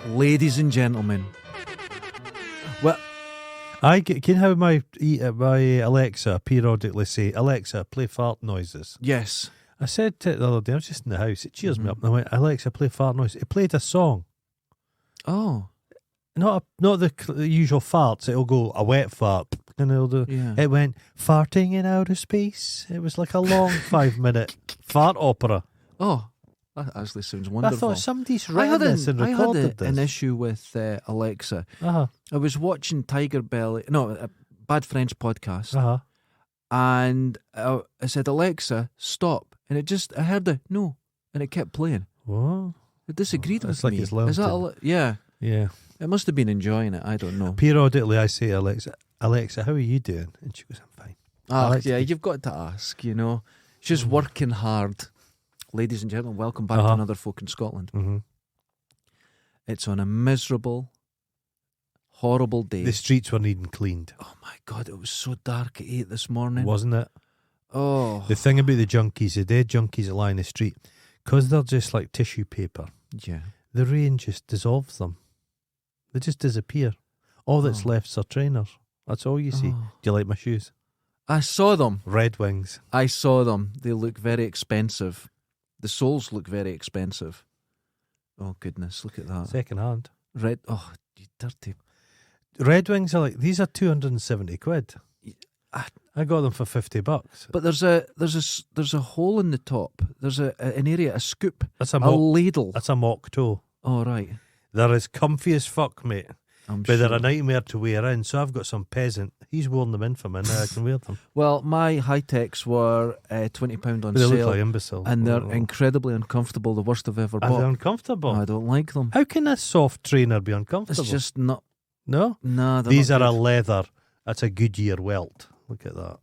Ladies and gentlemen. Well, Can you have my Alexa periodically say, Alexa, play fart noises? yes. I said to it the other day, I was just in the house, it cheers me up, and I went, Alexa, play fart noise. It played a song. Oh. Not the usual farts, it'll go, a wet fart, and it'll do. Yeah. It went, farting in outer space. It was like a long 5-minute fart opera. Oh. That actually sounds I wonderful. thought somebody's written this and recorded this. An issue with Alexa. Uh-huh. I was watching Tiger Belly, a Bad French podcast, Uh-huh. and I said, Alexa, stop. And I heard the no, and it kept playing. What? It disagreed with It's like me. it's learned Is that to- yeah. Yeah. It must have been enjoying it. I don't know. Periodically I say, Alexa, how are you doing? And she goes, I'm fine. Alexa. Yeah, you've got to ask, She's working hard. Ladies and gentlemen, welcome back to Another Folk in Scotland. Mm-hmm. It's on a miserable, horrible day. The streets were needing cleaned, Oh my God, it was so dark at 8 this morning. wasn't it? Oh. The thing about the junkies, the dead junkies that lie in the street, because they're just like tissue paper, Yeah. the rain just dissolves them. They just disappear. All that's left's are trainers. That's all you see. Oh. Do you like my shoes? I saw them. Red Wings. I saw them. They look very expensive. The soles look very expensive. Oh, goodness, look at that. Second hand. Red. Oh, you dirty. Red Wings are like, these are 270 quid. I got them for $50. But there's a hole in the top. There's an area, a scoop, That's a a mock, ladle. that's a mock toe. Oh, right. They're as comfy as fuck, mate. I'm But sure. they're a nightmare to wear in, so I've got some peasant. He's worn them in for me, now I can wear them. Well, my high-techs were £20 on But they look sale, like imbecile. and they're Oh. incredibly uncomfortable, the worst I've ever Are they bought. uncomfortable? I don't like them. How can a soft trainer be uncomfortable? It's just not... No? Nah, they're These not are a good. leather. That's a Goodyear welt. Look at that.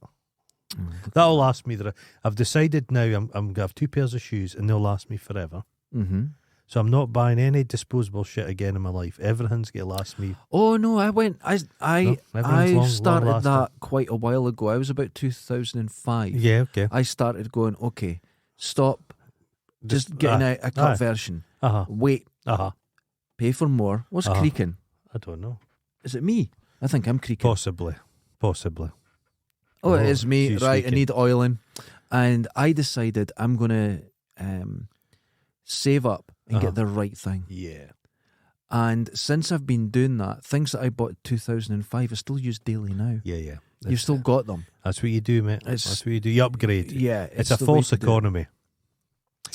Mm, That'll last me. I've decided now I'm going to have 2 pairs of shoes and they'll last me forever. Mm-hmm. So I'm not buying any disposable shit again in my life. Everything's going to last me. Oh no, I everyone's started long-lasting. that quite a while ago. I was about 2005. Yeah, okay. I started going, okay, stop, just getting a cut aye. version. Uh-huh. Wait, Uh-huh. pay for more. What's Uh-huh. creaking? I don't know. Is it me? I think I'm creaking. Possibly. Oh, it is me. she's Right, creaking. I need oiling. And I decided I'm going to save up and Uh-huh. get the right thing. Yeah. And since I've been doing that, things that I bought in 2005 I still use daily now. Yeah. You've still got them. That's what you do, mate. That's what you do. You upgrade. Yeah. It's a the way false to do it. economy.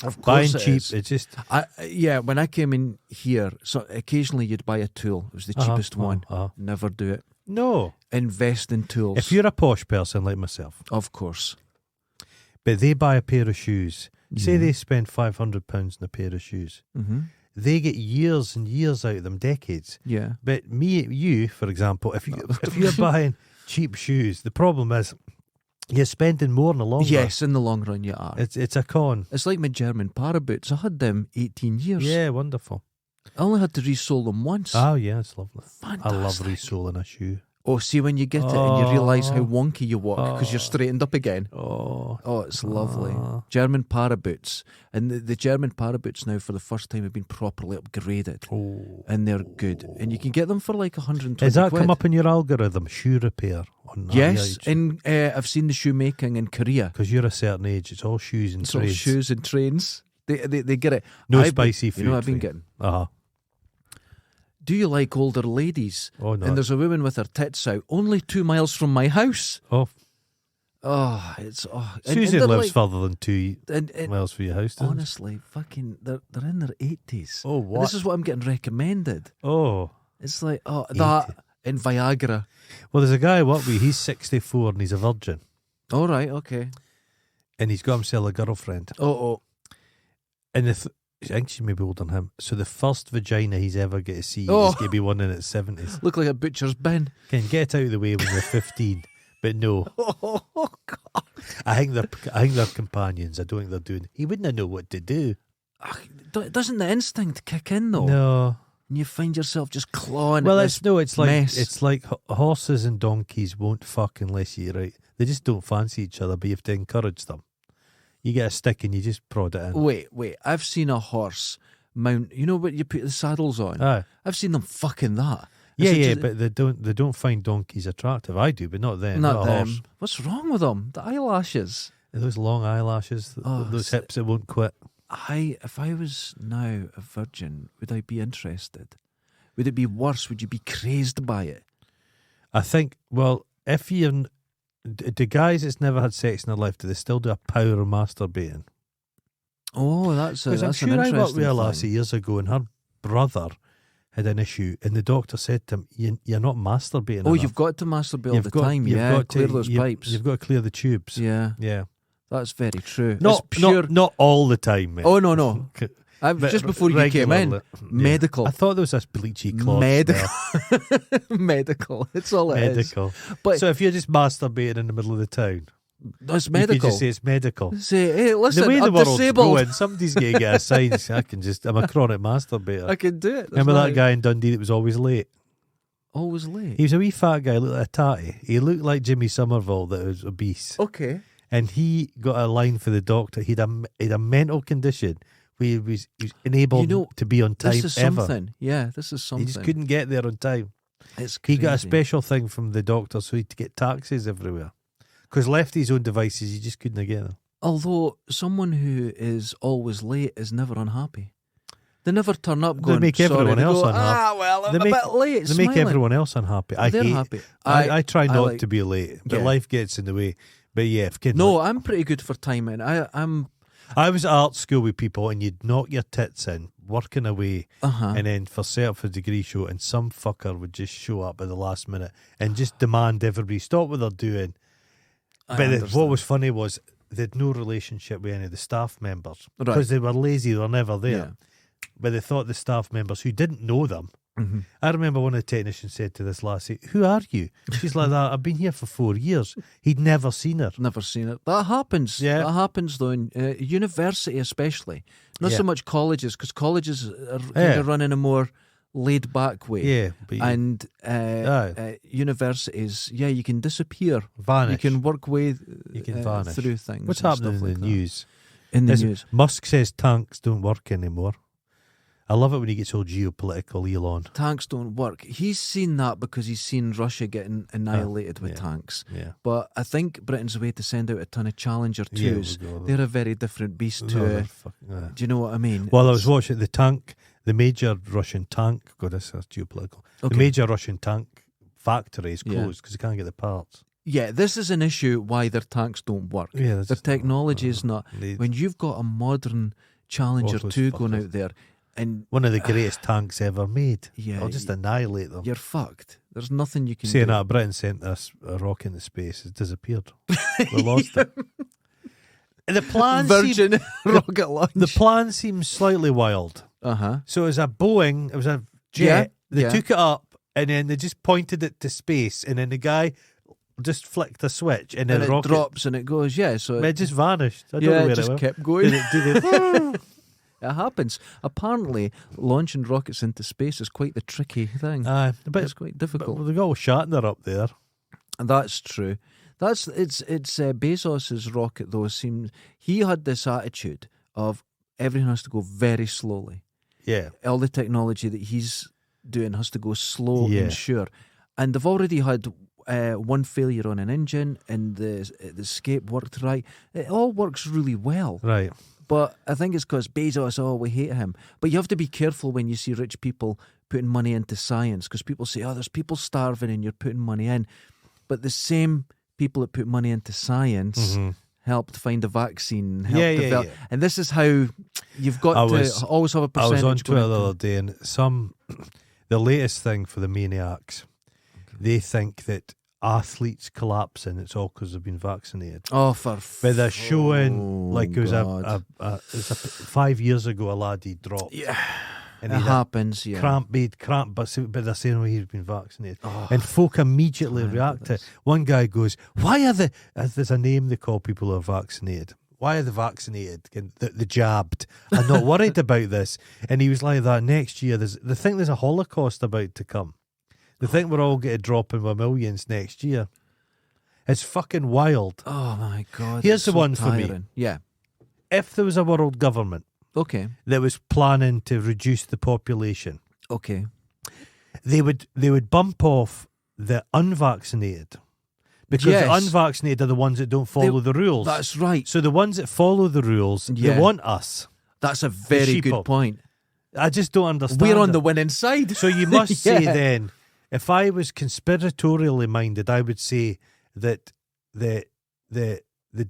Of Buying course it cheap, is. it's just... When I came in here, so occasionally you'd buy a tool. It was the cheapest one. Never do it. No. Invest in tools. If you're a posh person like myself, of course. but they buy a pair of shoes, say Yeah. they spend £500 on a pair of shoes, Mm-hmm. they get years and years out of them, decades. Yeah. But you, for example, if you're buying cheap shoes, the problem is you're spending more in the long run. Yes, in the long run you are. It's a con. It's like my German para boots. I had them 18 years. Yeah, wonderful. I only had to resole them once. Oh, yeah, it's lovely. Fantastic. I love resoling a shoe. Oh, see when you get it and you realise how Oh. wonky you walk because you're straightened up again. Oh, Oh, it's lovely. Oh. German para boots. And the German para boots now for the first time have been properly upgraded. oh. And they're good. And you can get them for like 120 Has that quid. come up in your algorithm? Shoe repair on Yes, I've seen the shoemaking in Korea. because you're a certain age. It's all shoes and It's all trades. shoes and trains. They get it. No I've been- spicy food. You know what I've been for you. getting? Uh-huh. Do you like older ladies? Oh, no. And there's a woman with her tits out, only 2 miles from my house. Oh, Oh, it's Susan they're lives like- further than 2 and miles for your house, doesn't she? honestly, fucking, they're in their 80s. Oh, And what? this is what I'm getting recommended. Oh. It's like, that and Viagra. Well, there's a guy I work with. He's 64 and he's a virgin. All right, okay. And he's got himself a girlfriend. Oh. And I think she may be older than him. So the first vagina he's ever get to see Oh. is going to be one in its 70s. Look like a butcher's bin. Can get out of the way when you're 15. But no, Oh, God. I think they're companions. I don't think they're doing. He wouldn't know what to do. Doesn't the instinct kick in, though? No. And you find yourself just clawing Well, at it's this no. It's like mess. it's like horses and donkeys won't fuck unless you right. They just don't fancy each other, but you have to encourage them. You get a stick and you just prod it in. Wait. I've seen a horse mount. You know what you put the saddles on? Aye. I've seen them fucking that. Yeah, Is it yeah, just- but they don't find donkeys attractive. I do, but not them. not a them. horse. What's wrong with them? The eyelashes. Those long eyelashes, Oh, those so- hips that won't quit. If I was now a virgin, would I be interested? Would it be worse? Would you be crazed by it? I think, well, if you're... Do guys that's never had sex in their life, do they still do a power of masturbating? Oh, that's Because I'm an sure I worked interesting with a thing. lassie years ago and her brother had an issue and the doctor said to him, you're not masturbating Oh, enough. you've got to masturbate all the time. you've Yeah, got clear to, those pipes. You've got to clear the tubes. Yeah, Yeah. that's very true. Not, it's pure. not all the time, mate. Oh, no. But Just before you came in, regularly. Yeah. medical. I thought there was this bleachy cloth. Medical. smell. Medical. It's all it is. Medical. But So if you're just masturbating in the middle of the town, that's you medical. could just say it's medical. Say, hey, listen, The way the I'm world's disabled. going, somebody's going to get a sign. I'm a chronic masturbator. I can do it. That's Remember not- that guy in Dundee that was always late? Always late. He was a wee fat guy, looked like a tatty. He looked like Jimmy Somerville that was obese. Okay. And he got a line for the doctor. He'd a mental condition where he was unable You know, to be on time This is ever. something. Yeah, this is something. He just couldn't get there on time. It's He got a crazy. special thing from the doctor so he'd get taxis everywhere. Because left his own devices, he just couldn't get them. Although someone who is always late is never unhappy. They never turn up They going, make sorry. everyone They else go, unhappy. well, I'm They a make- bit late. They make smiling." everyone else unhappy. I They're hate. happy. I try not like- to be late, but Yeah. life gets in the way. But yeah, if kids No, I'm pretty good for timing. I'm. I was at art school with people and you'd knock your tits in, working away, and then for set up for a degree show, and some fucker would just show up at the last minute and just demand everybody stop what they're doing. I But what understand. was funny was they had no relationship with any of the staff members Right. because they were lazy, they were never there. Yeah. But they thought the staff members who didn't know them. Mhm. I remember one of the technicians said to this lassie, "Who are you?" She's like, "That I've been here for 4 years." He'd never seen her. Never seen it. That happens. Yeah. That happens though in university, especially. Not Yeah. so much colleges, because colleges are kind Yeah. of run in a more laid back way. Yeah, but you And Aye. universities, yeah, you can disappear. vanish. You can work way You can vanish. through things. What's and happening stuff in like the that. news? In the Listen, news. Musk says tanks don't work anymore. I love it when he gets all geopolitical, Elon. Tanks don't work. He's seen that because he's seen Russia getting annihilated with yeah. tanks. Yeah. But I think Britain's way to send out a ton of Challenger 2s. Yeah, we'll go. They're a very different beast No, to they're a, fucking- yeah. do you know what I mean? Well, I was It's- watching the tank, the major Russian tank. God, this is geopolitical. Okay. The major Russian tank factory is Yeah. closed because they can't get the parts. Yeah, this is an issue why their tanks don't work. Yeah, that's Their just- technology is not. They- When you've got a modern Challenger All those 2 going fuckers. out there, and one of the greatest tanks ever made. Yeah, I'll just annihilate them. you're fucked. There's nothing you can Saying do. that, Britain sent us a rocket into space. It's disappeared. We lost it. The plan Virgin rocket launch. the plan seems slightly wild. Uh-huh. So it was a Boeing, it was a jet. Yeah, They yeah. took it up and then they just pointed it to space, and then the guy just flicked a switch and then And it rocket drops and it goes, yeah. So it just vanished. I don't know yeah, where it just went. kept going. Did it? It happens. Apparently, launching rockets into space is quite the tricky thing. But, It's quite but difficult. they got all Shatner up there. And that's true. It's Bezos's rocket though. Seems he had this attitude of everything has to go very slowly. Yeah. All the technology that he's doing has to go slow Yeah. and sure. And they've already had one failure on an engine, and the escape worked right. It all works really well. Right. But I think it's because Bezos, we hate him. But you have to be careful when you see rich people putting money into science, because people say, there's people starving and you're putting money in. But the same people that put money into science helped find a vaccine, helped Yeah, develop. yeah. And this is how you've got to always have a I percentage. was on going Twitter the into- other day, and the latest thing for the maniacs, they think that athletes collapsing, it's all because they've been vaccinated. Oh, But they're showing, like it was God. it was 5 years ago, a lad he dropped. Yeah, And it he had happens, yeah. cramp, but they're saying, he's been vaccinated. Oh, And folk immediately I react to remember it. One guy goes, why are there's a name they call people who are vaccinated. Why are they vaccinated? The jabbed. I'm not worried about this. And he was like that next year. They think there's a Holocaust about to come. They think we're all going to drop in with millions next year. It's fucking wild. Oh my God. Here's it's the so one for me. tiring. Yeah. If there was a world government Okay. that was planning to reduce the population. Okay. They would bump off the unvaccinated because Yes. the unvaccinated are the ones that don't follow the rules. That's right. So the ones that follow the rules, Yeah. they want us. That's a very sheeple. good point. I just don't understand. We're on it. the winning side. So you must say Yeah. then, if I was conspiratorially minded, I would say that the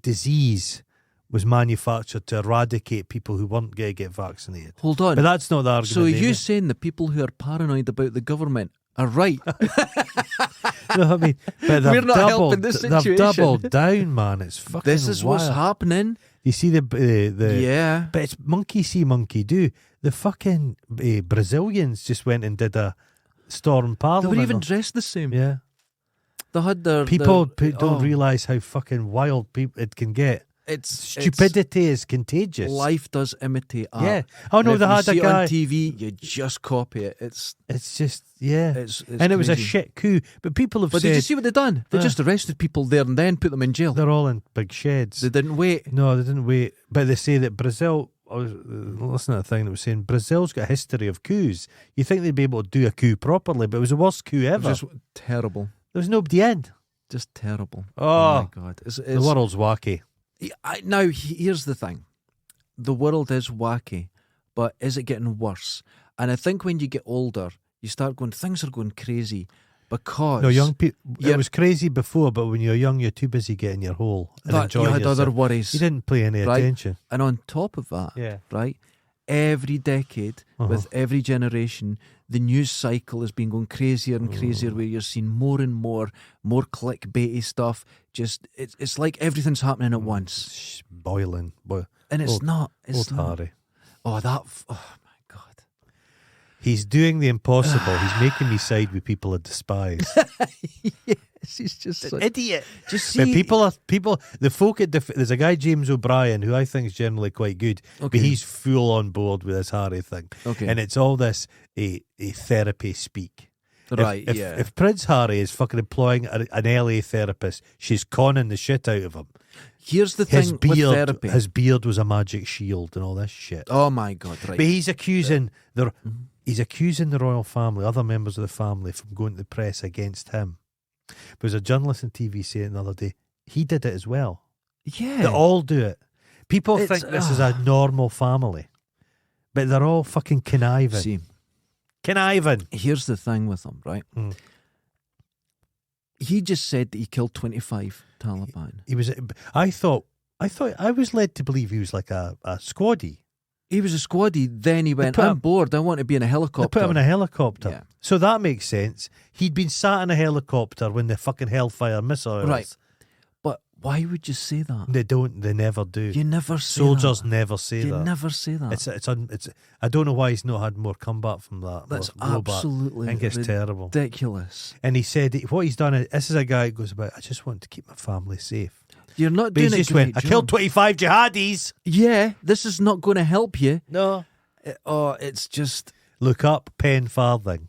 disease was manufactured to eradicate people who weren't going to get vaccinated. Hold on. But that's not the argument. So are you Amy. saying the people who are paranoid about the government are right? No, I mean, but they've We're not helping doubled, this they've situation. doubled down, man. It's fucking This is what's wild. happening. You see the Yeah. But it's monkey see, monkey do. The fucking Brazilians just went and did a storm They parliament. were even dressed the same. yeah. They had their People their, don't realise how fucking wild it can get. It's Stupidity is contagious. Life does imitate art. Yeah. Oh And no, if they you had see a it guy. on TV. You just copy it. It's It's and it was a crazy. shit coup. But people have But said did you see what they done? They just arrested people there and then put them in jail. they're all in big sheds. They didn't wait. No, they didn't wait. But they say that Brazil. I was listening to a thing that was saying Brazil's got a history of coups. You think they'd be able to do a coup properly, but it was the worst coup It ever. was just terrible. There was nobody in. Just terrible. Oh, my God. the world's wacky. Now, here's the thing. The world is wacky, but is it getting worse? And I think when you get older, you start going, things are going crazy because No, young people. Yeah. It was crazy before, but when you're young, you're too busy getting your hole and you enjoying had yourself. other worries. You didn't pay any Right. attention. And on top of that, Yeah. right, every decade with every generation, the news cycle has been going crazier and crazier where you're seeing more and more clickbaity stuff. Just it's like everything's happening at once. Boiling. And it's Old- not. It's Old not. Harry. Oh, my God. He's doing the impossible. He's making me side with people I despise. Yes, he's just such, Idiot. just But see, the folk at there's a guy, James O'Brien, who I think is generally quite good, Okay. but he's full on board with this Harry thing. Okay. And it's all this a therapy speak. right, If, yeah. if Prince Harry is fucking employing an LA therapist, she's conning the shit out of him. Here's the His thing with beard, therapy. his beard was a magic shield and all this shit. Oh my God, right. But he's accusing he's accusing the royal family, other members of the family, from going to the press against him. There was a journalist on TV saying the other day, he did it as well. Yeah. They all do it. People It's- think this is a normal family, but they're all fucking conniving. See, Conniving. here's the thing with him, right? Mm. He just said that he killed 25 Taliban. He was. I was led to believe he was like a squaddie. He was a squaddie, then he went, put I'm him- bored, I want to be in a They helicopter. put him in a helicopter. Yeah. So that makes sense. He'd been sat in a helicopter when the fucking Hellfire missiles. Right. But why would you say that? They don't. They never do. You never say Soldiers that. never say You that. never say that. It's. I don't know why he's not had more comeback from that. That's more blowback. absolutely I think it's terrible. ridiculous. And he said what he's done. This is a guy who goes about. I just want to keep my family safe. You're not But he doing just a great went. I job. killed 25 jihadis. Yeah, this is not going to help you. No. It's just Look up Penn Farthing.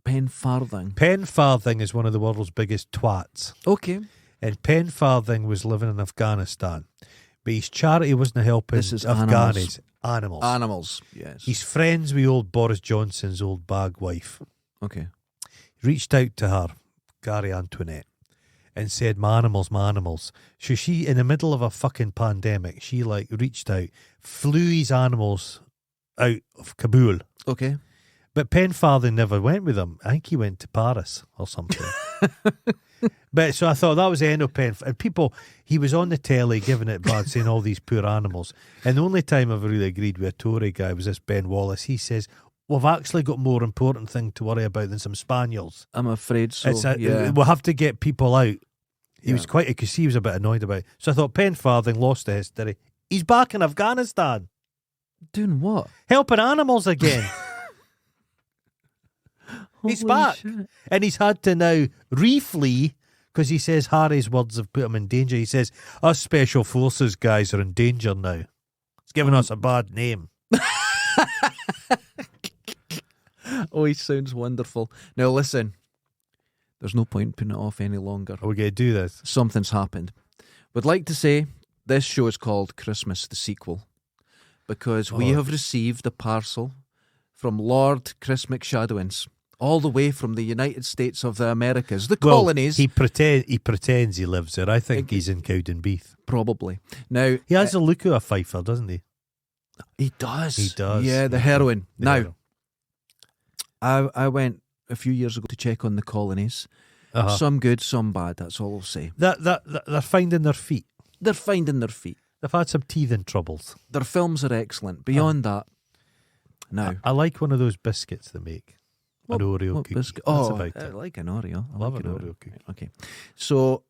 pen farthing. Penn Farthing is one of the world's biggest twats. Okay. And Penn Farthing was living in Afghanistan, but his charity wasn't helping This is Afghanis. Animals. Animals. Yes. He's friends with old Boris Johnson's old bag wife. Okay. Reached out to her, Gary Antoinette, and said, my animals. So she, in the middle of a fucking pandemic, she reached out, flew his animals out of Kabul. Okay. But Penfarthing never went with him. I think he went to Paris or something. But so I thought that was the end of Penfarthing. And people, he was on the telly giving it bad, saying all these poor animals. And the only time I've really agreed with a Tory guy was this Ben Wallace. He says, we've actually got more important thing to worry about than some spaniels. I'm afraid so. Yeah. We'll have to get people out. He Yeah. was quite, because he was a bit annoyed about it. So I thought Penfarthing lost the history. He's back in Afghanistan, Doing what? helping animals again. He's Holy back. shit. And he's had to now reflee because he says Harry's words have put him in danger. He says, us special forces guys are in danger now. It's giving us a bad name. Oh, he sounds wonderful. Now listen, there's no point in putting it off any longer. Are we going to do this? Something's happened. Would like to say this show is called Christmas the Sequel because we have received a parcel from Lord Chris McShadowins, all the way from the United States of the Americas, the colonies. He pretends he lives there. I think he's in Cowdenbeath. Probably. Now He has a look of a fifer, doesn't he? he does. He does. Yeah, the heroin. The Now, hero. I went a few years ago to check on the colonies. Some good, some bad. That's all I'll say. That they're finding their feet. They're finding their feet. They've had some teething troubles. Their films are excellent. Beyond that, no. I like one of those biscuits they make. An Oreo What cookie. biscuit? That's Oh, about I it. like an Oreo. I Love like an Oreo cookie. Okay. So,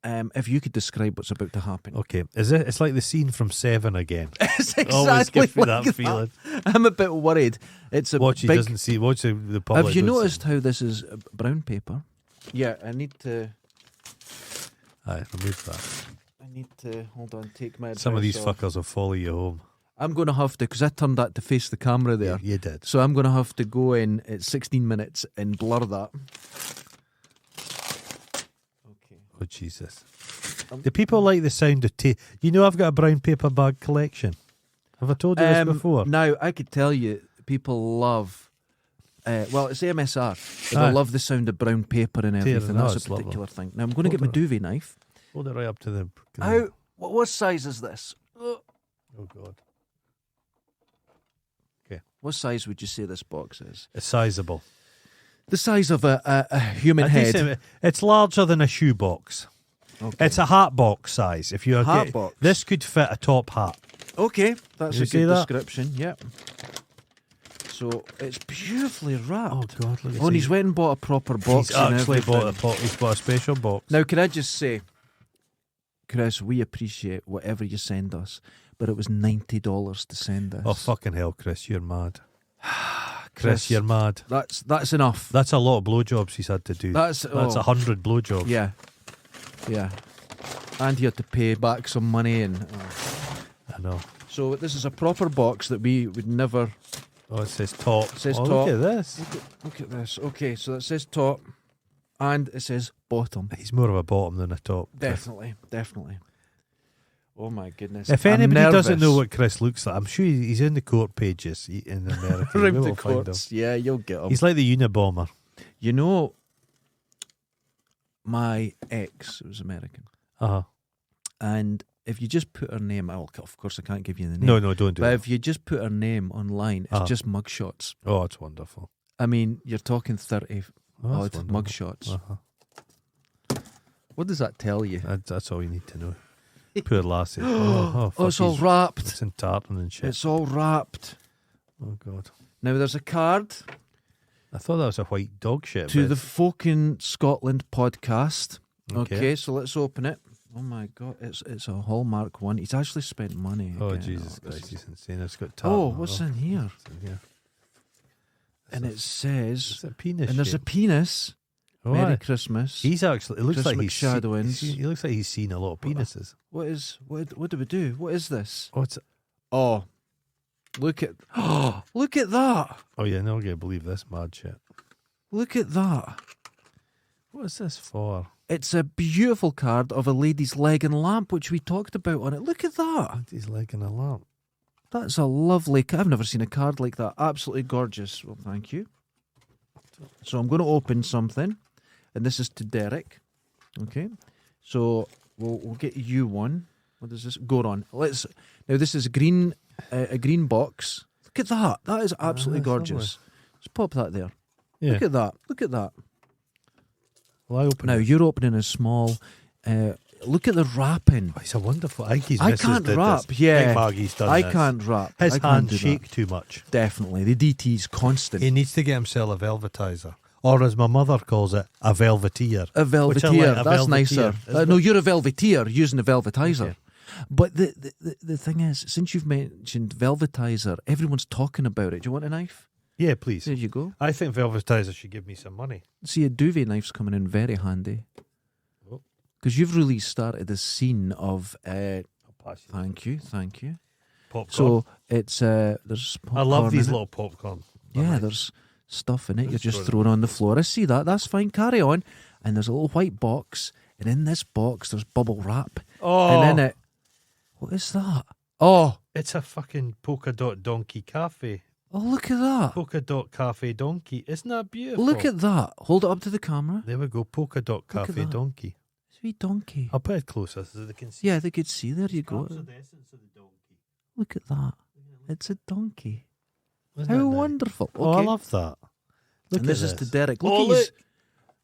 if you could describe what's about to happen. Okay, it's like the scene from Seven again. It's Always exactly gives me like that feeling. I'm a bit worried. It's a Watch, he big... doesn't see. Watch the public. Have you don't see. noticed how this is brown paper? Yeah, I need to... Aye, remove that. I need to... Hold on, take my... Some of these advice off. fuckers will follow you home. I'm going to have to, because I turned that to face the camera there. You did. So I'm going to have to go in at 16 minutes and blur that. Okay. Oh, Jesus. Do people like the sound of tea? You know I've got a brown paper bag collection. Have I told you this before? Now, I could tell you, people love... well, it's MSR. They Aye. love the sound of brown paper and everything. no, That's a it's lovely. particular thing. Now, I'm going to get my duvet knife. Hold it right up to the... How? What size is this? Oh, God. What size would you say this box is? It's sizable. The size of a human A head. decent- it's larger than a shoebox. Okay. It's a hat box size. If you're Hat box. This could fit a top hat. Okay, that's You a see good that? description. Yep. So it's beautifully wrapped. Oh, God. Look at And he's went and bought a proper box. He's and actually bought everything. he's bought a special box. Now, can I just say, Chris, we appreciate whatever you send us, but it was $90 to send this. Oh, fucking hell, Chris, you're mad. Chris, you're mad. That's enough. That's a lot of blowjobs he's had to do. That's 100 blowjobs. Yeah, yeah. And he had to pay back some money, and I know. so this is a proper box that we would never. Oh, it says top. It says oh, top. Look at this. Look at this. Okay, so it says top, and it says bottom. He's more of a bottom than a top. Definitely, definitely. Oh my goodness! If I'm anybody doesn't nervous. know what Chris looks like, I'm sure he's in the court pages in America. Around We the will find him. courts, yeah, you'll get him. He's like the Unabomber. You know, my ex was American, Uh-huh. and if you just put her name, of course I can't give you the name. No, don't do But that. if you just put her name online, it's just mugshots. Oh, it's wonderful. I mean, you're talking 30 Oh, odd that's wonderful. mugshots. Uh-huh. What does that tell you? That's all you need to know. Poor lassie. Oh, fuck, it's all he's- wrapped. It's in tartan and shit. It's all wrapped. Oh, God. Now there's a card I thought that was a white dog shit. to but the Folk in Scotland podcast. Okay. Okay, so let's open it. Oh my God, it's a Hallmark one. He's actually spent money. Oh, again. Jesus this Christ, is- he's insane. It's got tartan. Oh, what's in here? What's in here? And it says, It's a penis and there's a shape. penis. Oh, Merry aye. Christmas. He's actually. It looks Chris like McShadowins. he looks like he's seen a lot of penises. What do we do? What is this? Oh, it's. Oh, look at look at that! Oh yeah, no, I'm gonna believe this mad shit. Look at that! What is this for? It's a beautiful card of a lady's leg and lamp, which we talked about on it. Look at that! He's leg in a lamp. That's a lovely. I've never seen a card like that. Absolutely gorgeous. Well, thank you. So I'm going to open something, and this is to Derek. Okay, so we'll get you one. What does this go on? Now this is a green box. Look at that. That is absolutely that's gorgeous. Let's pop that there. Yeah. Look at that. Look at that. Well, I open Now it. you're opening a small. Look at the wrapping. Oh, it's a wonderful. I think his I missus can't did wrap. This. Yeah, I think Maggie's done I this. can't wrap. His I can't hands do shake too much. that. Definitely, the DT's constant. He needs to get himself a velvetizer, or as my mother calls it, a velveteer. A Which I velveteer. like, a That's velveteer, nicer. isn't No, it? you're a velveteer using a velvetizer. Okay. But the thing is, since you've mentioned velvetizer, everyone's talking about it. Do you want a knife? Yeah, please. There you go. I think velvetizer should give me some money. See, a duvet knife's coming in very handy. Oh. Because you've really started the scene of. I'll pass you. Thank you. Popcorn. So it's there's. I love popcorn these in it. little popcorn. Yeah, Nice. there's stuff in it. You're Just just throw it throwing on the floor. I see that. That's fine. Carry on. And there's a little white box, and in this box there's bubble wrap, Oh, and in it, what is that? Oh, It's a fucking polka dot donkey cafe. oh, look at that. Polka dot cafe donkey. Isn't that beautiful? Look at that. Hold it up to the camera. There we go. Polka dot Look at cafe that. donkey. Sweet donkey. I'll put it closer so they can see. Yeah, they could see. There you go. Captures the essence of the donkey. Look at that. It's a donkey. Isn't it How nice? wonderful. Oh, I Okay. love that. Look And at this is to this. Derek. Look Oh, at his,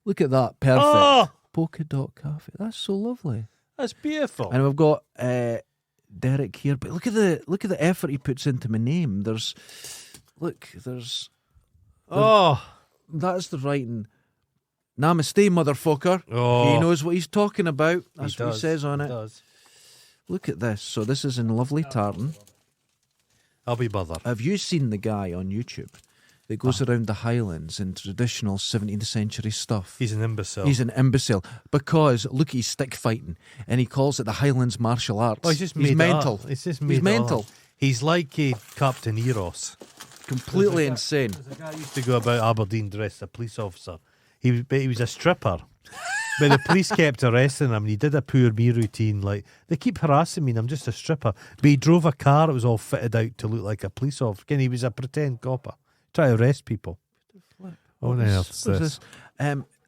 look at that. Perfect. Oh, Polka dot cafe. That's so lovely. that's beautiful. And we've got Derek here, but look at the effort he puts into my name. There's Oh, that's the writing. Namaste, motherfucker. oh, He knows what he's talking about. That's he what he does. says on He it. does. Look at this. So this is in lovely tartan. I'll be bothered. Have you seen the guy on YouTube that goes around the Highlands in traditional 17th century stuff? He's an imbecile. He's an imbecile because look, he's stick fighting and he calls it the Highlands martial arts. Oh, he's just made it mental. up. It's just He's made it mental. up. He's like a Captain Eros. Completely insane. There's a guy who used to go about Aberdeen dressed as a police officer. He was a stripper. But the police kept arresting him and he did a poor me routine. Like, they keep harassing me and I'm just a stripper. But he drove a car that was all fitted out to look like a police officer. Again, he was a pretend copper. Try to arrest people. Oh, no, What's this?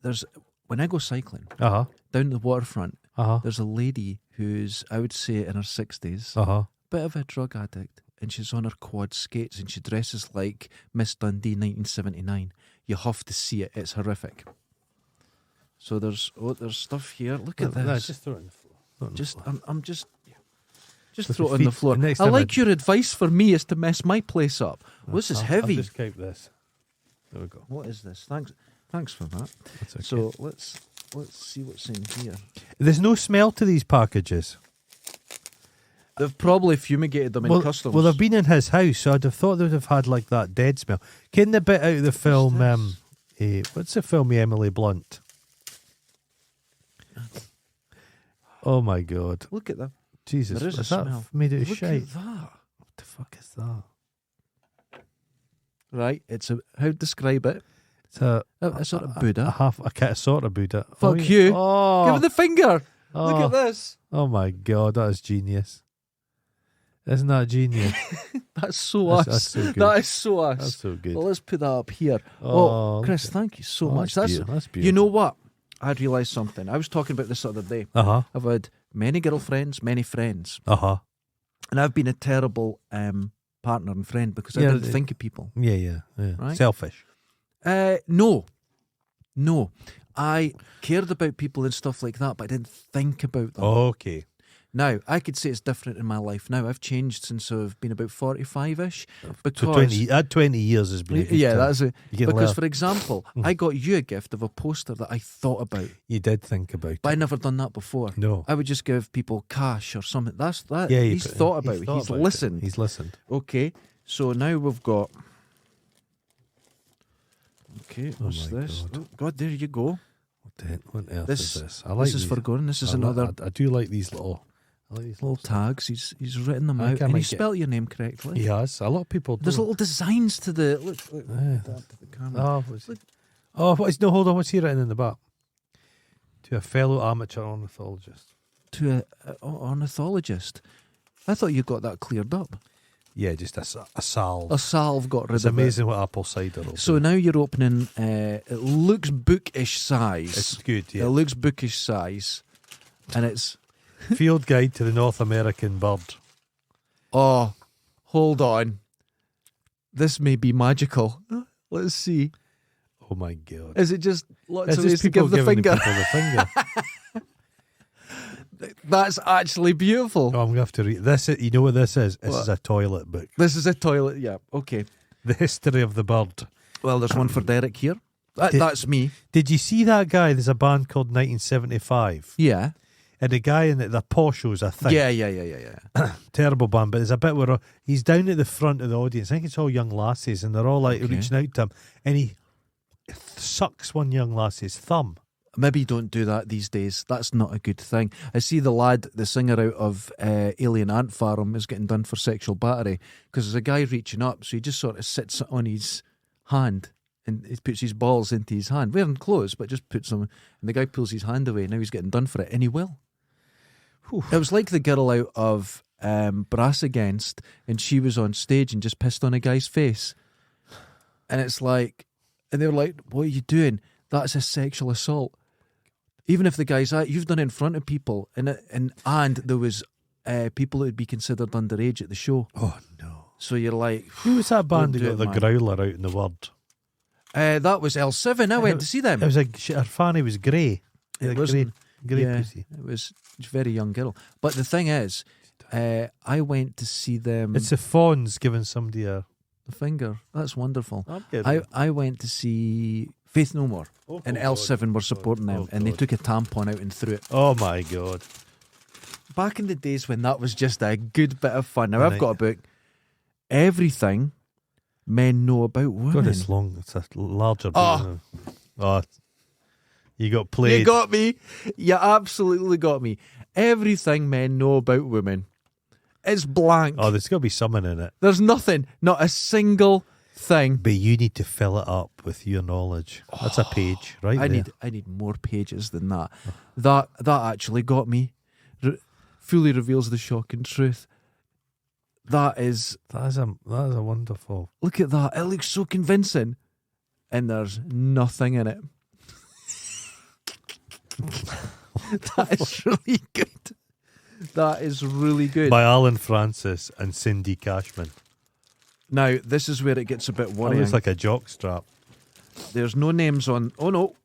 There's when I go cycling Uh-huh. down the waterfront, Uh-huh. there's a lady who's, I would say, in her 60s, Uh-huh. bit of a drug addict, and she's on her quad skates and she dresses like Miss Dundee 1979. You have to see it. It's horrific. So there's stuff here. Look at this. No, just throw it on the floor. Throw it on the Just floor. I'm just With throw your it on the feet. floor. The next I time like your advice for me is to mess my place up. Well, this is I'll heavy. just keep this. There we go. What is this? Thanks for that. That's okay. So let's see what's in here. There's no smell to these packages. They've probably fumigated them in customs. Well, they've been in his house, so I'd have thought they would have had like that dead smell. Can the bit out of the film? What's the film with Emily Blunt? Oh my God! Look at that. Jesus, There is a is that smell. made out of Look shite? at that. What the fuck is that? Right, it's a how to describe it? It's a sort of Buddha. a sort of Buddha. Fuck you. Oh, Give it the finger. oh, Look at this. Oh my God, that is genius. Isn't that genius? That's so That's- us. that's so good. That is so us. That's so good. Well, let's put that up here. Oh, Oh, Chris, thank you so Oh, much. that's beautiful. That's You beautiful. know what? I realised something. I was talking about this the other day. Uh-huh. I've had many girlfriends, many friends, Uh-huh. and I've been a terrible partner and friend because I Yeah, didn't think of people. Yeah. Right? Selfish. No. I cared about people and stuff like that, but I didn't think about them. Okay. Now, I could say it's different in my life now. I've changed since I've been about 45-ish. Because, So 20 years has been a good yeah, time. that's it. You can Because, learn. for example, I got you a gift of a poster that I thought about, You did think about but I it. never done that before. No. I would just give people cash or something. That's that. Yeah, He's thought about it. He's listened. He's listened. Okay, so now we've got. Okay, Oh what's my this? God. Oh, God, there you go. What earth This- is this? I like This is these. for Gordon. This is I li- another I do like these little. I like these little tags. He's written them I out, think I and he might get- spelt your name correctly. He has. A lot of people do. There's little designs to the look. Yeah. That to the camera. Oh, what is, no, hold on. What's he written in the back? To a fellow amateur ornithologist. To a ornithologist. I thought you got that cleared up. Yeah, just a salve. A salve got rid It's of amazing what apple cider will it. So do. now you're opening. It looks bookish size. It's good, It yeah. looks bookish size, and it's. Field Guide to the North American Bird. Oh, hold on. This may be magical. Let's see. Oh my God. Is it just lots It's of just ways to people give the giving finger? people the finger. That's actually beautiful. Oh, I'm going to have to read this. You know what this is? This What? is a toilet book. This is a toilet. Yeah. Okay. The history of the bird. Well, there's one for Derek here. Did- That's me. Did you see that guy? There's a band called 1975. Yeah. And the guy in it, the Poshos, I think. Yeah. Terrible band, but there's a bit where he's down at the front of the audience. I think it's all young lassies, and they're all like Okay. reaching out to him. And he sucks one young lassie's thumb. Maybe don't do that these days. That's not a good thing. I see the lad, the singer out of Alien Ant Farm, is getting done for sexual battery because there's a guy reaching up, so he just sort of sits on his hand and he puts his balls into his hand, wearing clothes, but just puts them, and the guy pulls his hand away. Now he's getting done for it, and he will. It was like the girl out of Brass Against, and she was on stage and just pissed on a guy's face. And it's like, and they were like, what are you doing? That's a sexual assault. Even if the guy's you've done it in front of people, and there was people that would be considered underage at the show. Oh no! So you're like, who was that band don't who do got it, the man. growler out in the word? That was L7. I went to see them. It was her fanny was grey. It Like wasn't. grey Yeah, pussy. it was a very young girl. But the thing is, I went to see them. It's the Fawns giving somebody a finger. That's wonderful. I'm kidding. I went to see Faith No More, and L7 were supporting them, and they took a tampon out and threw it. Oh my god! Back in the days when that was just a good bit of fun. Now Right. I've got a book, Everything Men Know About Women. God, it's long. It's a larger. Oh. Oh, you got played. You got me. You absolutely got me. Everything Men Know About Women. It's blank. Oh, there's got to be something in it. There's nothing. Not a single thing. But you need to fill it up with your knowledge. That's a page, right? I there. need more pages than that. That actually got me. Fully reveals the shocking truth. That is a wonderful. Look at that. It looks so convincing. And there's nothing in it. That is really good. That is really good. By Alan Francis and Cindy Cashman. Now, this is where it gets a bit worrying. It's like a jock strap. There's no names on. Oh no.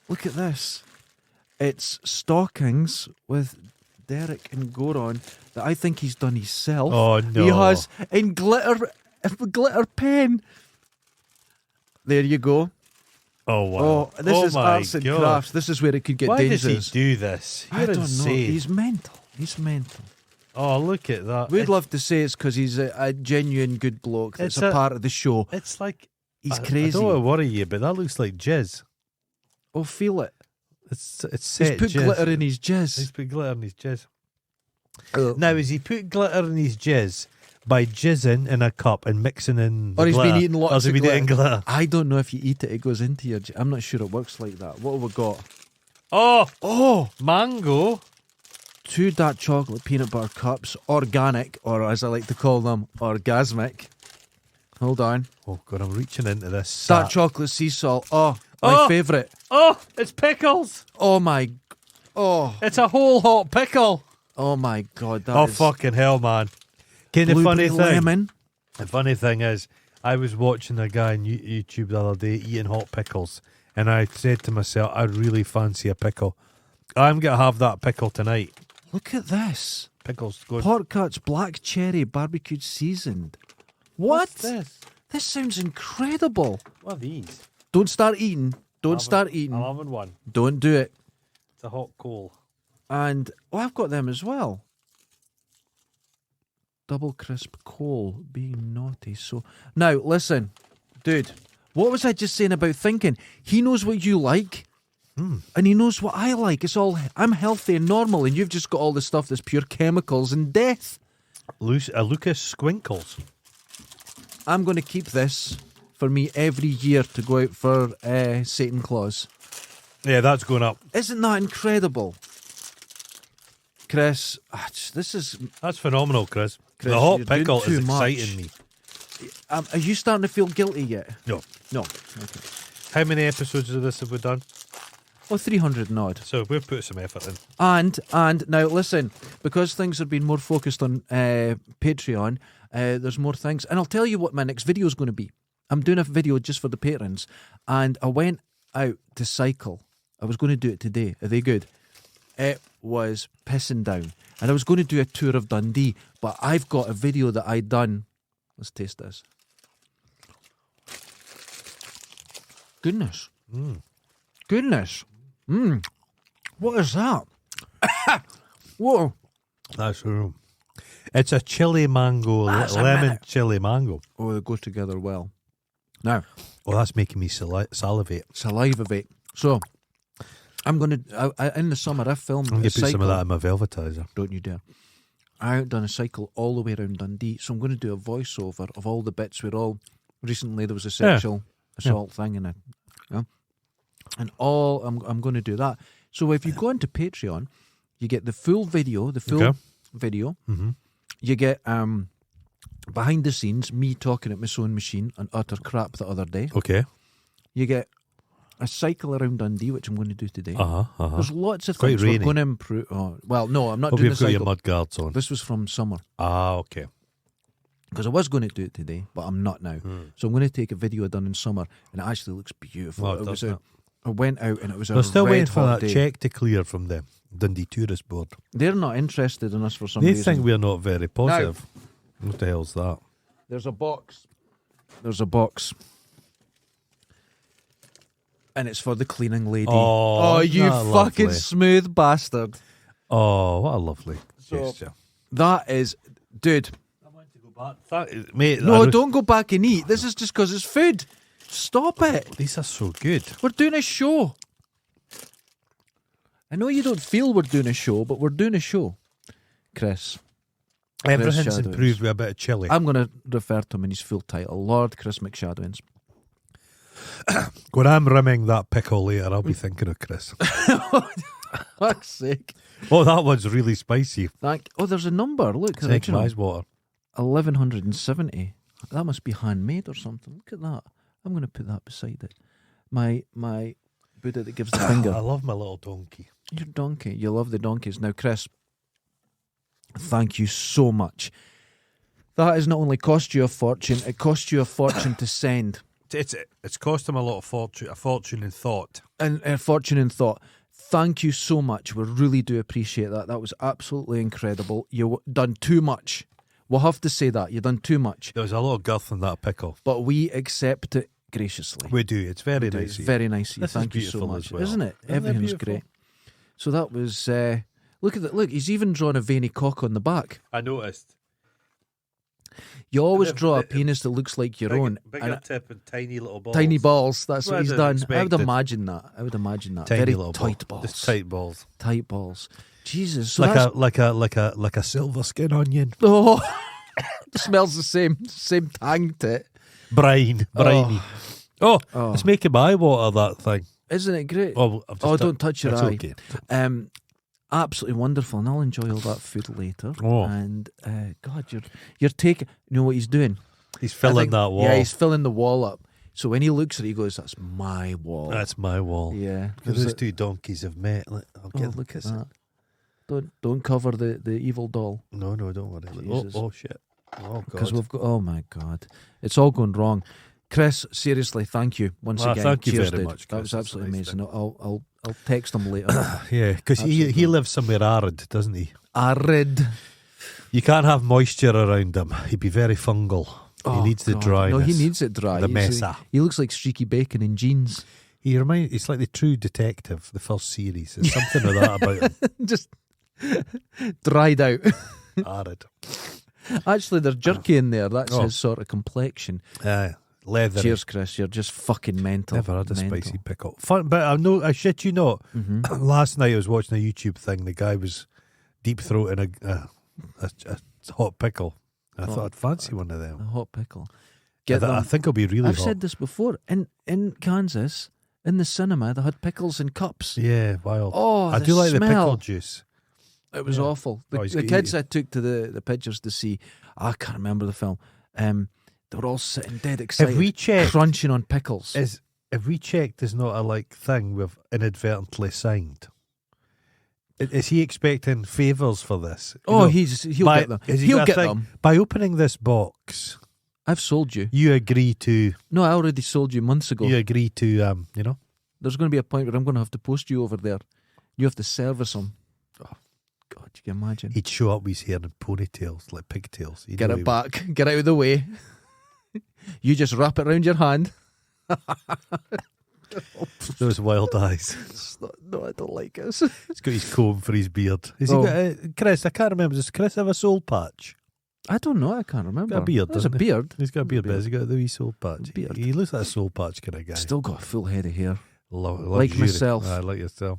Look at this. It's stockings with Derek and Goron that I think he's done himself. Oh no. He has in glitter pen. There you go. Oh wow. Oh, this is my arts and God. crafts. This is where it could get Why dangerous. does he do this? I You're don't know. insane. He's mental. He's mental. Oh, look at that. We'd love to say it's because he's a genuine good bloke that's It's a a- part of the show. It's like He's I crazy. don't want to worry you, but that looks like jizz. Oh, feel it. It's He's set put jizz. glitter in his jizz. He's put glitter in his jizz. Oh. Now, has he put glitter in his jizz by jizzing in a cup and mixing in the Or he's been glitter? eating lots Or has he of been eating glitter. glitter? I don't know if you eat it, it goes into your. I'm not sure it works like that. What have we got? Oh, mango. 2 dark chocolate peanut butter cups, organic, or as I like to call them, orgasmic. Hold on. Oh, God, I'm reaching into this. Dark sap. chocolate sea salt. Oh, my Oh. favourite. Oh, it's pickles. Oh my. Oh. It's a whole hot pickle. Oh my God. That Oh, is fucking hell, man. Can the funny blueberry thing? lemon. The funny thing is, I was watching a guy on YouTube the other day eating hot pickles, and I said to myself, I really fancy a pickle. I'm going to have that pickle tonight. Look at this. Pickles good. Pork cuts, black cherry, barbecued seasoned. What? What's this? This sounds incredible. What are these? Don't start eating. Don't start eating. I'm having one. Don't do it. It's a hot coal. And I've got them as well. Double crisp coal, being naughty. So now listen, dude. What was I just saying about thinking? He knows what you like, and he knows what I like. It's all I'm healthy and normal, and you've just got all the stuff that's pure chemicals and death. Lucas Squinkles. I'm going to keep this for me every year to go out for Satan Claus. Yeah, that's going up. Isn't that incredible, Chris? This is. That's phenomenal, Chris. Chris, The hot you're doing pickle too is much. exciting me. Are you starting to feel guilty yet? No. No. Okay. How many episodes of this have we done? Well, 300 and odd. So we've put some effort in. And now listen, because things have been more focused on Patreon, there's more things. And I'll tell you what my next video is going to be. I'm doing a video just for the patrons, and I went out to cycle. I was going to do it today. Are they good? It was pissing down. And I was going to do a tour of Dundee, but I've got a video that I done. Let's taste this. Goodness. Goodness. What is that? Whoa. That's true. It's a chili mango, That's a lemon minute. chili mango. Oh, they go together well. Now, Oh, that's making me salivate. salivate. So, I'm going to, in the summer, I filmed I'm going a to put some of cycle. that in my velvetizer. Don't you dare. I've done a cycle all the way around Dundee, so I'm going to do a voiceover of all the bits where all, recently there was a sexual assault thing in it. Yeah? And I'm going to do that. So if you go into Patreon, you get the full video, the full Okay. video. Mm-hmm. You get behind the scenes, me talking at my sewing machine and utter crap the other day. Okay. You get a cycle around Dundee, which I'm going to do today. There's lots of Quite things rainy. we're going to improve. Oh, well, no, I'm not Hope doing the you've got your cycle. mud guards on. This was from summer. Okay. Because I was going to do it today, but I'm not now. So I'm going to take a video done in summer, and it actually looks beautiful. Well, it does that. I went out and it was a They're still red waiting for hot that day. check to clear from the Dundee Tourist Board. They're not interested in us for some They reason. think we're not very positive. What the hell's that? There's a box. There's a box. And it's for the cleaning lady. Oh, you isn't that fucking lovely? smooth bastard. Oh, what a lovely So- gesture. That is... Dude, I want to go back. Mate, no, don't go back and eat. This is just because it's food. Stop it. These are so good. We're doing a show. I know you don't feel we're doing a show, but we're doing a show. Chris. Everything's Shadowings. improved with a bit of chili. I'm going to refer to him in his full title. Lord Chris McShadowins. When I'm rimming that pickle later, I'll be thinking of Chris. Fuck's sake. Oh, that one's really spicy. Oh, there's a number. Look, It's like original. ice water. 1170. That must be handmade or something. Look at that. I'm going to put that beside it. My Buddha that gives the I finger. love my little donkey. Your donkey. You love the donkeys. Now, Chris, thank you so much. That has not only cost you a fortune, it cost you a fortune to send. It's cost him a fortune in thought. And a fortune in thought. Thank you so much. We really do appreciate that. That was absolutely incredible. You've done too much. We'll have to say that. You've done too much. There was a lot of girth in that pickle. But we accept it graciously. We do. It's very It's nice. very nice of you. This is Thank you so beautiful much. as well. Isn't it? Isn't it Everything's beautiful? great. So that was... look at that. Look, he's even drawn a veiny cock on the back. I noticed. You always The- draw a the- penis that looks like your own. Bigger And tip and tiny little balls. tiny balls. That's Well, what he's I'd done. I expect would it. imagine that. I would imagine that. Tiny Very little tight ball. balls. Just tight balls. Tight balls. Jesus. So Like that's... like a silver skin onion. Oh, smells the same. Same tang to it. Briny. Oh, Oh. it's making my eye water, that thing. Isn't it great? Oh, I've just Oh, don't touch your it's eye. Okay. Absolutely wonderful, and I'll enjoy all that food later. Oh. And God, you're taking. You know what he's doing? He's I filling think- that wall. Yeah, he's filling the wall up. So when he looks at it, he goes, "That's my wall." That's my wall. Yeah. Those two donkeys have met. I'll Oh, get look at kiss it. that. Don't cover the evil doll No, don't worry. Jesus. Oh, shit. Oh, because God. we've got. Oh my God, it's all going wrong. Chris, seriously, thank you once Well, again. thank you Cheers, very dude. much, That Chris. was That's absolutely a nice amazing. I'll text him later. Yeah, because he Absolutely. lives somewhere arid, doesn't he? Arid. You can't have moisture around him. He'd be very fungal. Oh, he needs the God. dryness. No, he needs it dry. The He's mesa. he looks like Streaky Bacon in jeans. He's like the True Detective, the first series. There's something of that about him. Just dried out. Arid. Actually, there's jerky in there. That's Oh. his sort of complexion. Leather. Cheers, Chris. You're just fucking mental. Never had a Mental. spicy pickle. Fun, but I shit you not. Mhm. Last night I was watching a YouTube thing. The guy was deep throating a hot pickle. I thought I'd fancy one of A them. hot pickle. I them. think it'll be really I've hot. said this before. In Kansas, in the cinema, they had pickles in cups. Yeah, wild. Oh, I the do like the pickle smell. juice. It was Yeah. awful. The, Oh, he's the got kids you. I took to the pictures to see, I can't remember the film. They were all sitting dead excited, Have we checked? crunching on pickles. Have we checked? Is not a thing we've inadvertently signed. Is he expecting favours for this? You Oh, know, he'll by- get them. has he He'll got a get thing? them. By opening this box, I've sold you. you agree to. No, I already sold you months ago. You agree to. There's going to be a point where I'm going to have to post you over there. You have to service them. Oh, God, you can imagine. He'd show up with his hair in ponytails, like pigtails. He'd Get know it he- back. Get out of the way. You just wrap it around your hand. Those wild eyes. No, I don't like it. He's got his comb for his beard. Has Oh. he got Chris? I can't remember. Does Chris have a soul patch? I don't know. I can't remember. Got a beard, There's a doesn't he? beard. He's got a beard, but has he got the wee soul patch? Beard. He looks like a soul patch kind of guy. Still got a full head of hair. Like myself. Like yourself.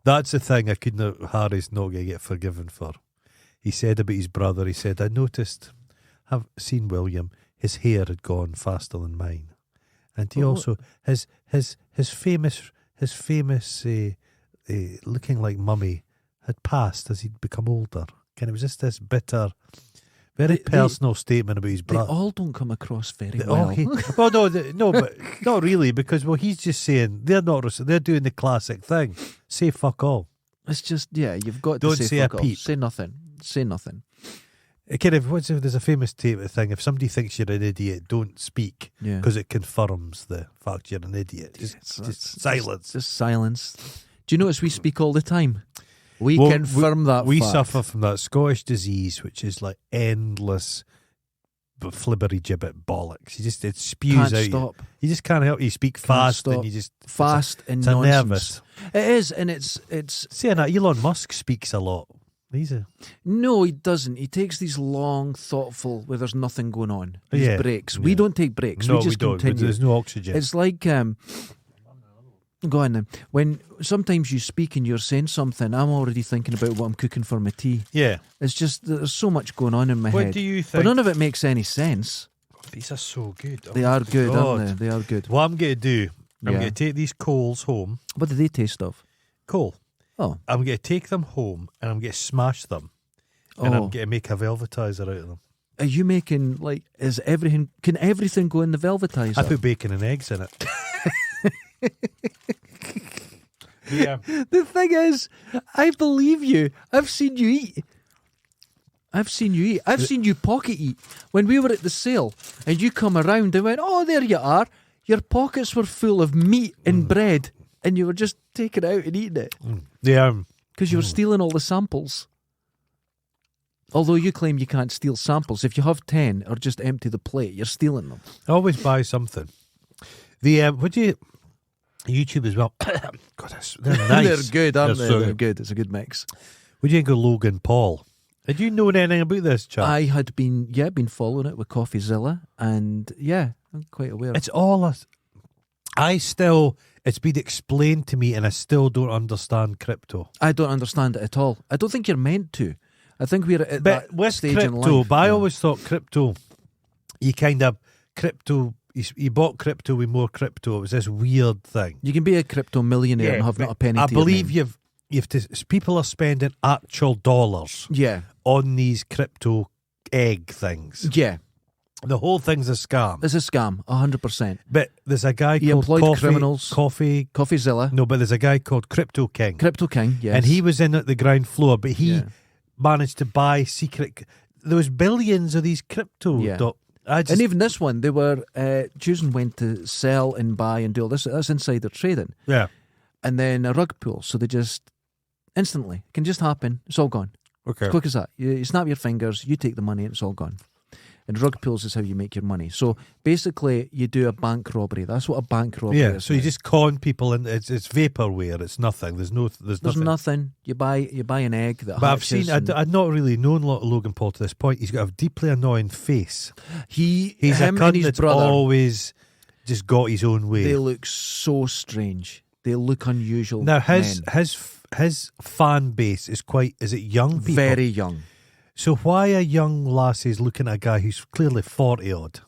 That's the thing I couldn't. Harry's not going to get forgiven for. He said about his brother. He said, "I noticed, have seen William. His hair had gone faster than mine, and he Oh, also his famous looking like mummy had passed as he'd become older, And it was just this bitter, very personal statement about his They brother. all don't come across very well. No, but not really, because he's just saying they're doing the classic thing. Say fuck all. It's just, you've got Don't to say say a fuck off. peep. Say nothing. Say nothing. Kind of, there's a famous thing. If somebody thinks you're an idiot, don't speak, Yeah. because it confirms the fact you're an idiot. Just silence. Just silence. Do you notice we speak all the time? We Well, confirm that We fact. suffer from that Scottish disease, which is like endless flibbery gibbet bollocks. It spews Can't out. stop. You just can't help. You speak fast, stop. and you just Fast and it's a nonsense. nervous. It is, and it's Saying that, Elon Musk speaks a lot. no, he doesn't. He takes these long, thoughtful, where there's nothing going on. These Yeah, breaks. yeah. We don't take breaks. No, we just don't. continue. There's no oxygen. It's like go on then. When sometimes you speak and you're saying something, I'm already thinking about what I'm cooking for my tea. yeah. It's just there's so much going on in my What head. do you But think? none of it makes any sense. These are so good. They are good, aren't they? They are good. What I'm going to do, I'm Yeah. going to take these coals home. What do they taste of? Coal. Oh, I'm going to take them home and I'm going to smash them. And I'm oh. going to make a velvetizer out of them. Are you making is everything? Can everything go in the velvetizer? I put bacon and eggs in it. Yeah. The thing is, I believe you. I've seen you eat. I've seen you pocket eat. When we were at the sale and you come around and went, oh, there you are. Your pockets were full of meat and bread and you were just taking it out and eating it Yeah. because you were stealing all the samples. Although you claim you can't steal samples. If you have 10 or just empty the plate, you're stealing them. I always buy something. Would you YouTube as well? God, they're nice. They're good, aren't They're they? so They're good. good. It's a good mix. Would you go Logan Paul? Had you known anything about this chap? I had been following it with CoffeeZilla, and I'm quite aware. It's all it's been explained to me and I still don't understand crypto. I don't understand it at all. I don't think you're meant to. I think we're at But that with stage in crypto, life. but I yeah. always thought crypto, you bought crypto with more crypto. It was this weird thing. You can be a crypto millionaire and have but not a penny I to your believe name. people are spending actual dollars Yeah, on these crypto egg things. yeah. The whole thing's a scam. It's a scam, 100%. But there's a guy He called employed criminals. CoffeeZilla. No, but there's a guy called Crypto King. Crypto King, yes. And he was in at the ground floor, but he Yeah. managed to buy secret. There was billions of these crypto. Yeah. And even this one, they were choosing when to sell and buy and do all this. That's insider trading. yeah. And then a rug pull. So they just instantly, it can just happen. It's all gone. Okay. Quick as that. You snap your fingers, you take the money, and it's all gone. And rug pulls is how you make your money. So basically, you do a bank robbery. That's what a bank robbery Yeah. is. So you now. just con people, and it's vaporware. It's nothing. There's There's nothing. nothing. You buy an egg that. But I've hatches seen. and I'd not really known Logan Paul to this point. He's got a deeply annoying face. he's He's him a and cunt his that's brother. always just got his own way. They look so strange. They look unusual. Now his men. his fan base is quite. Is it young people? Very young. So why are young lassies looking at a guy who's clearly 40 odd?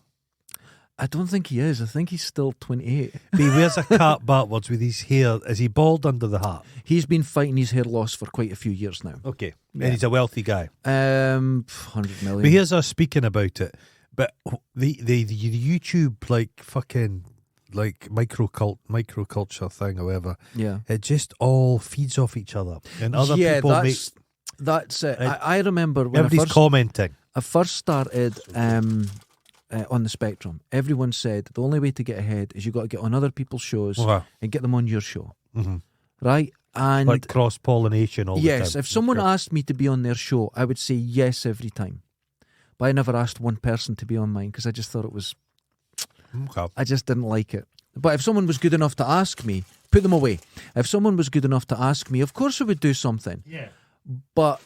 I don't think he is. I think he's still 28. But he wears a cap backwards with his hair. Is he bald under the hat? He's been fighting his hair loss for quite a few years now. Okay. Yeah. And he's a wealthy guy. 100 million. But here's us speaking about it. But the YouTube like fucking like microculture thing, however, Yeah. it just all feeds off each other. And other people make that's it. I remember when everybody's commenting. I first started on the Spectrum. Everyone said the only way to get ahead is you got to get on other people's shows Wow. and get them on your show, Mhm. right? And Like cross pollination all the time. yes, if someone Okay. asked me to be on their show, I would say yes every time. But I never asked one person to be on mine because I just thought Okay. I just didn't like it. But if someone was good enough to ask me, put them away. If someone was good enough to ask me, of course I would do something. Yeah. But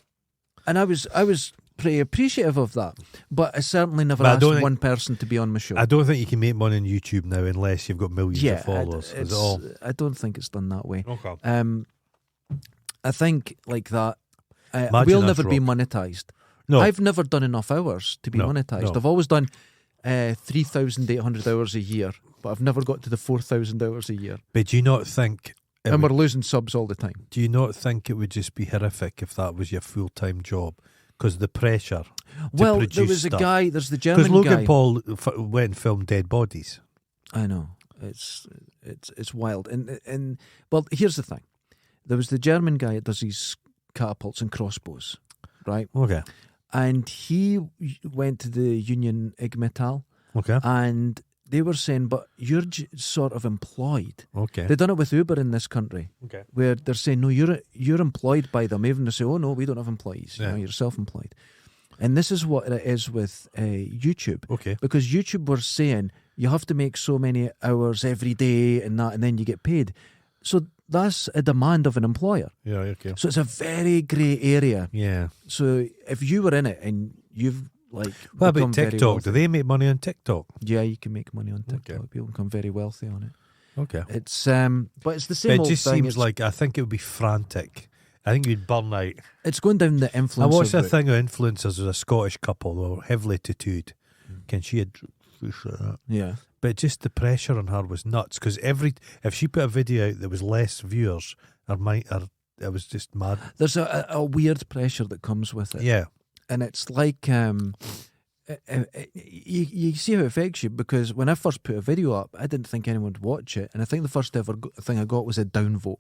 I was pretty appreciative of that. But I certainly never But I asked don't think- one person to be on my show. I don't think you can make money on YouTube now unless you've got millions yeah, of followers. it's- Is it all? I don't think it's done that way. Okay. I think like that. Imagine We'll us, never be Rob. monetized. No. I've never done enough hours to be No, monetized. no. I've always done 3,800 hours a year, but I've never got to the 4,000 hours a year. But do you not think? it And would- we're losing subs all the time. do you not think it would just be horrific if that was your full-time job because the pressure. Well, produce there was a stuff. guy. There's the Because German Logan guy. Paul went and filmed Dead Bodies. I know it's wild. And well, here's the thing. There was the German guy that does these catapults and crossbows, right? Okay. And he went to the Union Ig Metall, Okay. and they were saying, but you're sort of employed. Okay. They've done it with Uber in this country, Okay. where they're saying, no, you're employed by them. Even they say, oh, no, we don't have employees. Yeah. You're self-employed. And this is what it is with YouTube. Okay. Because YouTube were saying, you have to make so many hours every day and that, and then you get paid. So that's a demand of an employer. Yeah. Okay. So it's a very grey area. Yeah. So if you were in it and you've like What become about very TikTok? wealthy- Do they make money on TikTok? Yeah, you can make money on TikTok. Okay. People become very wealthy on it. Okay. It's but it's the same It old just thing. seems It's, like I think it would be frantic. I think you'd burn out. it's going down the influencer I watched a route. thing of influencers. There was a Scottish couple. They were heavily tattooed. Can she had Yeah. But just the pressure on her was nuts because if she put a video out that was less viewers, it was just mad. There's a weird pressure that comes with it. Yeah. And it's like you see how it affects you, because when I first put a video up, I didn't think anyone would watch it, and I think the first ever thing I got was a downvote,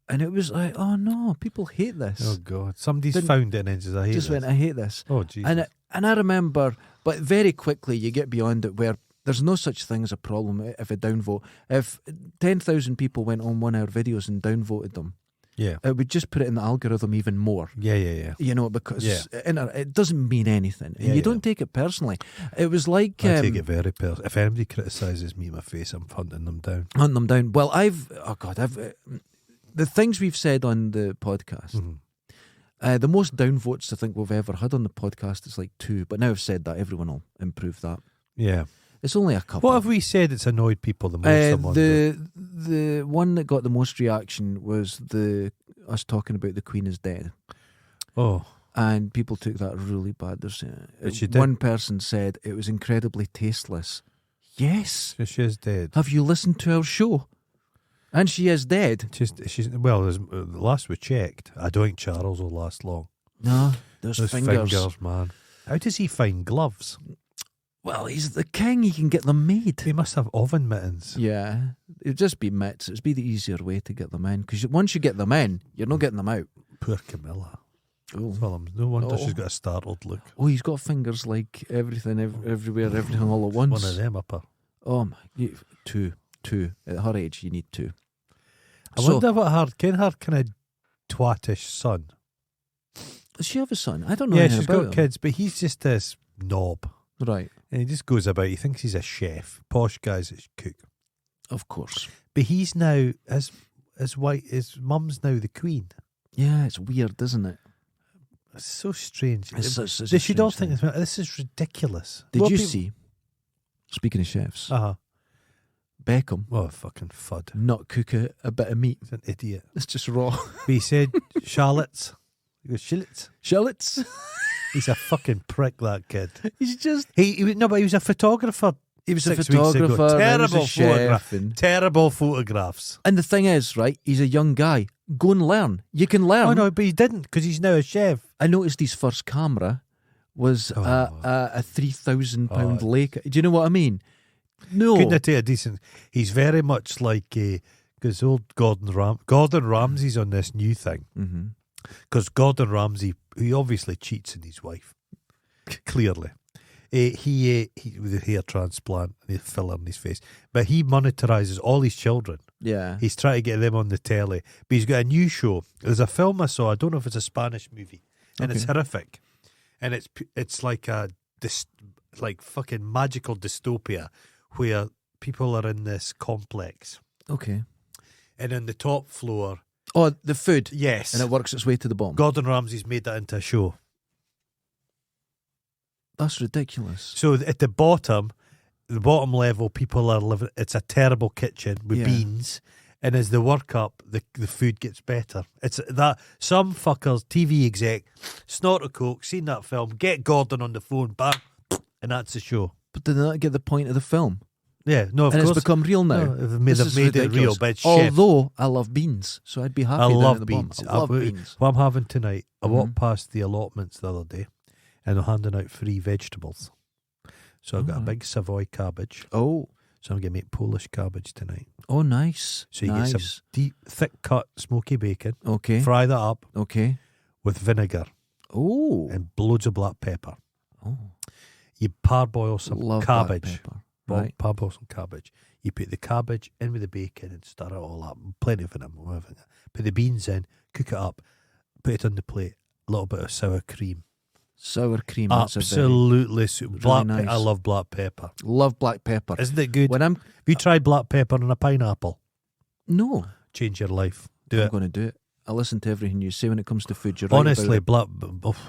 and it was like, oh no, people hate this. Oh God, somebody's Didn't- found it and then just I hate Just this. went, I hate this. Oh Jesus. And I remember, but very quickly you get beyond it where there's no such thing as a problem if a downvote. If 10,000 people went on 1 hour videos and downvoted them, yeah. it would just put it in the algorithm even more. Yeah. You know, because Yeah. it doesn't mean anything. And Yeah, you don't take it personally. It was like I take it very personal. If anybody criticises me in my face, I'm hunting them down. hunt them down. Well, the things we've said on the podcast, Mhm. the most downvotes I think we've ever had on the podcast is like 2. But now I've said that, everyone will improve that. Yeah. It's only a couple. What have we said that's annoyed people the most? I'm wondering? the one that got the most reaction was us talking about the Queen is dead, Oh, and people took that really bad. There's But she did. one person said it was incredibly tasteless. Yes. she is dead. Have you listened to our show? And she is dead. She's well. The last we checked, I don't think Charles will last long. No, there's Those fingers. man. How does he find gloves? Well, he's the king. He can get them made. He must have oven mittens. Yeah, it'd just be mitts. It'd be the easier way to get them in, because once you get them in, you're not getting them out. Poor Camilla. Oh, Well, no wonder Oh. she's got a startled look. he's got fingers like everything, everywhere, everything all at once. One of them up her. Oh my, two. At her age, you need 2. I So- wonder what her kind of twatish son. Does she have a son? I don't know. Yeah, anything she's about got him. kids, but he's just this knob. Right, And he just goes about, he thinks he's a chef. Posh guy's a cook. of course. But he's now, his mum's now the queen. Yeah, it's weird, isn't it? It's so strange. It's such a They should all strange think, thing. this is ridiculous. Did What you people- see? Speaking of chefs, Uh-huh. Beckham Oh, fucking fud. not cook a bit of meat. He's an idiot. It's just raw. But he said shallots. He goes, shallots. Shallots. He's a fucking prick, that kid. He's just. But he was a photographer. He was 6 a weeks ago. photographer. and he was Terrible a chef, photograph. and Terrible photographs. the thing is, right? He's a young guy. Go and learn. You can learn. Oh no, but he didn't because he's now a chef. I noticed his first camera was Oh. a £3,000 Oh. Leica. Do you know what I mean? No. Couldn't have taken a decent. He's very much like because old Gordon Ramsay's on this new thing Mm-hmm. because Gordon Ramsay, he obviously cheats on his wife, clearly. He with a hair transplant, and a filler in his face, but he monetizes all his children. Yeah. He's trying to get them on the telly, but he's got a new show. There's a film I saw. I don't know if it's a Spanish movie, and it's Okay. horrific, and it's like like fucking magical dystopia where people are in this complex, Okay. and on the top floor, Oh, the food. yes, And it works its way to the bottom. Gordon Ramsay's made that into a show. That's ridiculous. So at the bottom level, people are living. It's a terrible kitchen with Yeah. beans, and as they work up, the food gets better. It's that some fuckers, TV exec, snort a coke, seen that film, get Gordon on the phone, bam, and that's the show. But did they not get the point of the film? Yeah, no, of and course. it's become real now. No, they've made, This they've is made it real, ridiculous. but it's shit. Although I love beans, so I'd be happy. I down love at the bottom. beans. I love beans. What I'm having tonight, I walked Mhm. past the allotments the other day, and they're handing out free vegetables. So I've got a Alright. big Savoy cabbage. Oh, So I'm going to make Polish cabbage tonight. oh, nice. So you nice. get some deep, thick cut smoky bacon. Okay. Fry that up Okay. with vinegar Oh. and loads of black pepper. Oh. You parboil some Love cabbage. black pepper. Boil- Right. Parboil some cabbage. You put the cabbage in with the bacon and stir it all up. Plenty of it. Whatever. Put the beans in, cook it up, put it on the plate. A little bit of sour cream. Sour cream. That's a very, Absolutely. Black nice. I love black pepper. love black pepper. Isn't it good? When I'm Have you tried black pepper on a pineapple? no, Change your life. Do I'm it. going to do it. I listen to everything you say when it comes to food. You're right Honestly, about black. it.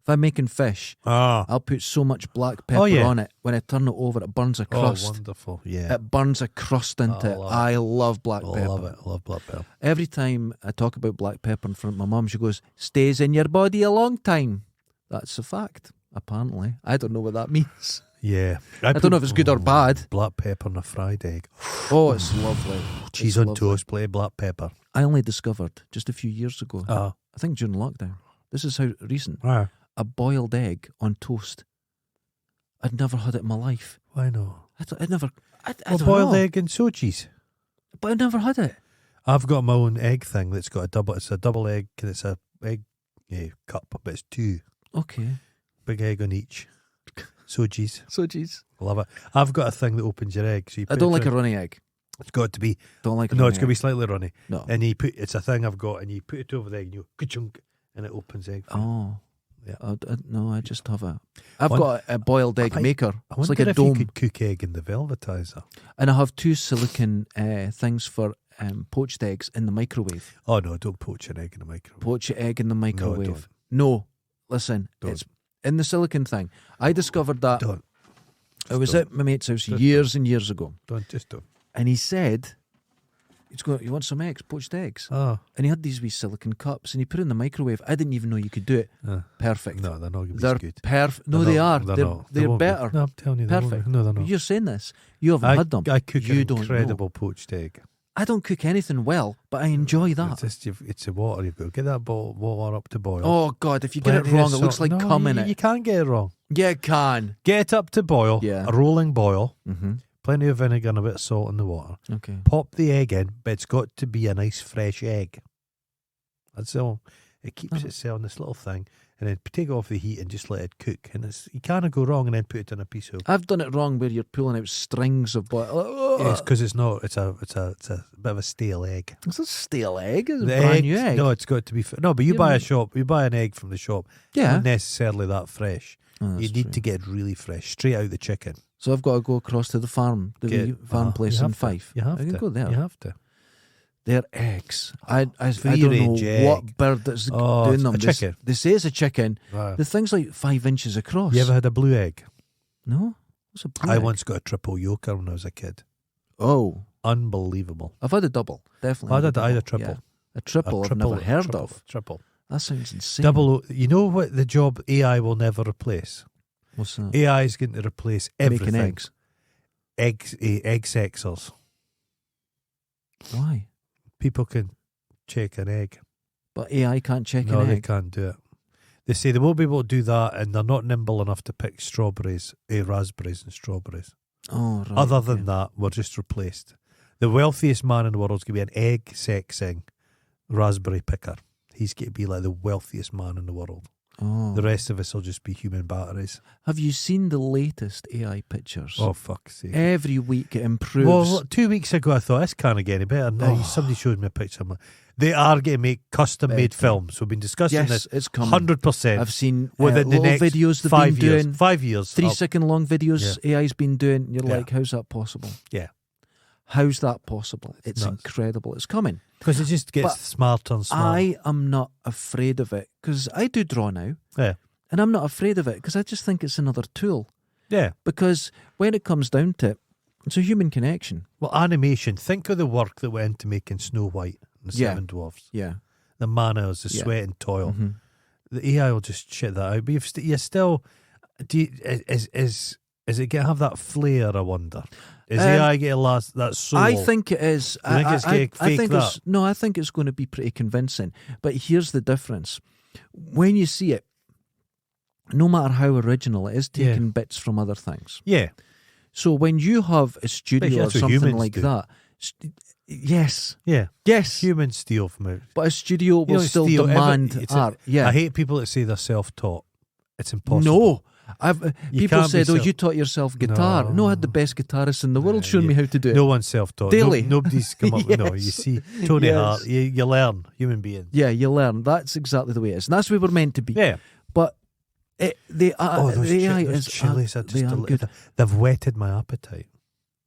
If I'm making fish, I'll put so much black pepper yeah. on it. When I turn it over, it burns a crust. wonderful. Yeah. It burns a crust into Oh, it. I I love black I pepper. love it. I love black pepper. Every time I talk about black pepper in front of my mum, she goes, "Stays in your body a long time." That's a fact, apparently. I don't know what that means. Yeah. I don't know if it's good or bad. Black pepper on a fried egg. Oh, it's lovely. Cheese It's on lovely. toast, play black pepper. I only discovered just a few years ago, Ah. I think during lockdown, this is how recent, Ah. a boiled egg on toast. I'd never had it in my life. Why not? I'd never, I Well, don't boiled know, egg and so cheese. but I'd never had it. I've got my own egg thing that's got a double. It's a double egg and it's a egg cup, but it's two. Okay. Big egg on each. So cheese. So geez. Love it. I've got a thing that opens your egg. So you I put don't it like a through- runny egg. It's got to be. Don't like a No, runny it's going to be egg. slightly runny. No. And you put. It's a thing I've got, and you put it over the egg, and you ka-chunk, and it opens egg. Oh. Yeah. No, I just have a... I've One- got a boiled egg I- maker. I It's wonder like a if dome. you could cook egg in the velvetizer. And I have two silicon things for poached eggs in the microwave. Oh no, don't poach an egg in the microwave. Poach your egg in the microwave. don't. No, listen, Don't. it's in the silicon thing. I discovered that. Don't. I was don't. at my mate's house Just years and years ago, Don't. and he said, "You want some eggs, poached eggs?" Oh, And he had these wee silicon cups, and he put it in the microwave. I didn't even know you could do it. Perfect. no, they're not going to be They're as good. perfect. No, They're they not- are. They're, They're, not. They they're won't be. better. No, I'm telling you, they won't be. Perfect. No, they're not. You're saying this. You haven't had them. I cook You an don't know. incredible poached egg. I don't cook anything well, but I enjoy that. It's just it's the water you've got. Get that water up to boil. Oh God! If you get it Plenty of wrong, it looks salt. like No, cum in you, it. You can't get it wrong. Yeah, it can. Get it up to boil. Yeah. A rolling boil. Mm-hmm. Plenty of vinegar and a bit of salt in the water. Okay. Pop the egg in, but it's got to be a nice fresh egg. That's all. It keeps itself in this little thing, and then take it off the heat and just let it cook. And you can't go wrong. And then put it in a piece of. I've done it wrong where you're pulling out strings of butter. It's because it's not. It's a bit of a stale egg. It's a stale egg. It's a The brand new egg. No, it's got to be. No, but you Yeah, buy a but- shop. You buy an egg from the shop. It's Yeah. not necessarily that fresh. Oh, You that's need true. to get it really fresh, straight out the chicken. So I've got to go across to the farm, the wee farm place you in have to. Fife. You have I can to. go there. You have to. They're eggs. I don't Free-range know what egg. bird that's Oh, doing it's them. a chicken. They say it's a chicken. Wow. The thing's like 5 inches across. You ever had a blue egg? No? What's a blue I egg? once got a triple yolker when I was a kid. Oh. Unbelievable. I've had a double. Definitely. I had had a double. triple. Yeah. A triple I've never heard triple, of. Triple. That sounds insane. Double. You know what the job AI will never replace? What's that? AI is going to replace everything. Making eggs. Egg sexers. Why? People can check an egg. But AI can't check No, an they egg. can't do it. They say they won't be able to do that, and they're not nimble enough to pick raspberries and strawberries. Oh, right. Other okay. than that, we're just replaced. The wealthiest man in the world is going to be an egg sexing raspberry picker. He's going to be like the wealthiest man in the world. Oh. The rest of us will just be human batteries. Have you seen the latest AI pictures? Oh, fuck's sake. Every week it improves. Well, 2 weeks ago I thought this can't get any better. Now Oh. somebody showed me a picture. I'm like, they are going to make custom-made Better. films. We've been discussing yes, this it's coming. 100%. I've seen within the little next videos they've 5 been years. doing. 5 years. 3 up. second long videos AI's been doing. You're Yeah. like, how's that possible? Yeah. How's that possible? It's nuts. incredible. It's coming. Because it just gets But smarter and smarter. I am not afraid of it because I do draw now. Yeah. And I'm not afraid of it because I just think it's another tool. Yeah. Because when it comes down to it, it's a human connection. Well, animation. Think of the work that went into making Snow White and the Yeah. Seven Dwarfs. Yeah. The manners, the Yeah. sweat and toil. Mhm. The AI will just shit that out. But you're still. Is it going to have that flair? I wonder. Is AI going to last? That's so. I think it is. You think it's going to fake think that? No, I think it's going to be pretty convincing. But here's the difference: when you see it, no matter how original, it is taking bits from other things. Yeah. So when you have a studio or that's what something humans like do. that, yes, Yeah. yes, Humans steal from it. but a studio will don't still steal demand it's art. Yeah, I hate people that say they're self-taught. It's impossible. no. People can't be said, "Oh, you taught yourself guitar." No, I had the best guitarist in the world showing me how to do it. No one's self-taught. Daily. Nobody's come up with no. You Yes. see, Tony Yes. Hart, you learn, human being. Yeah, you learn. That's exactly the way it is, and that's where we're meant to be. Yeah. But the Those AI those is chilies are they just are delicious. good. They've whetted my appetite.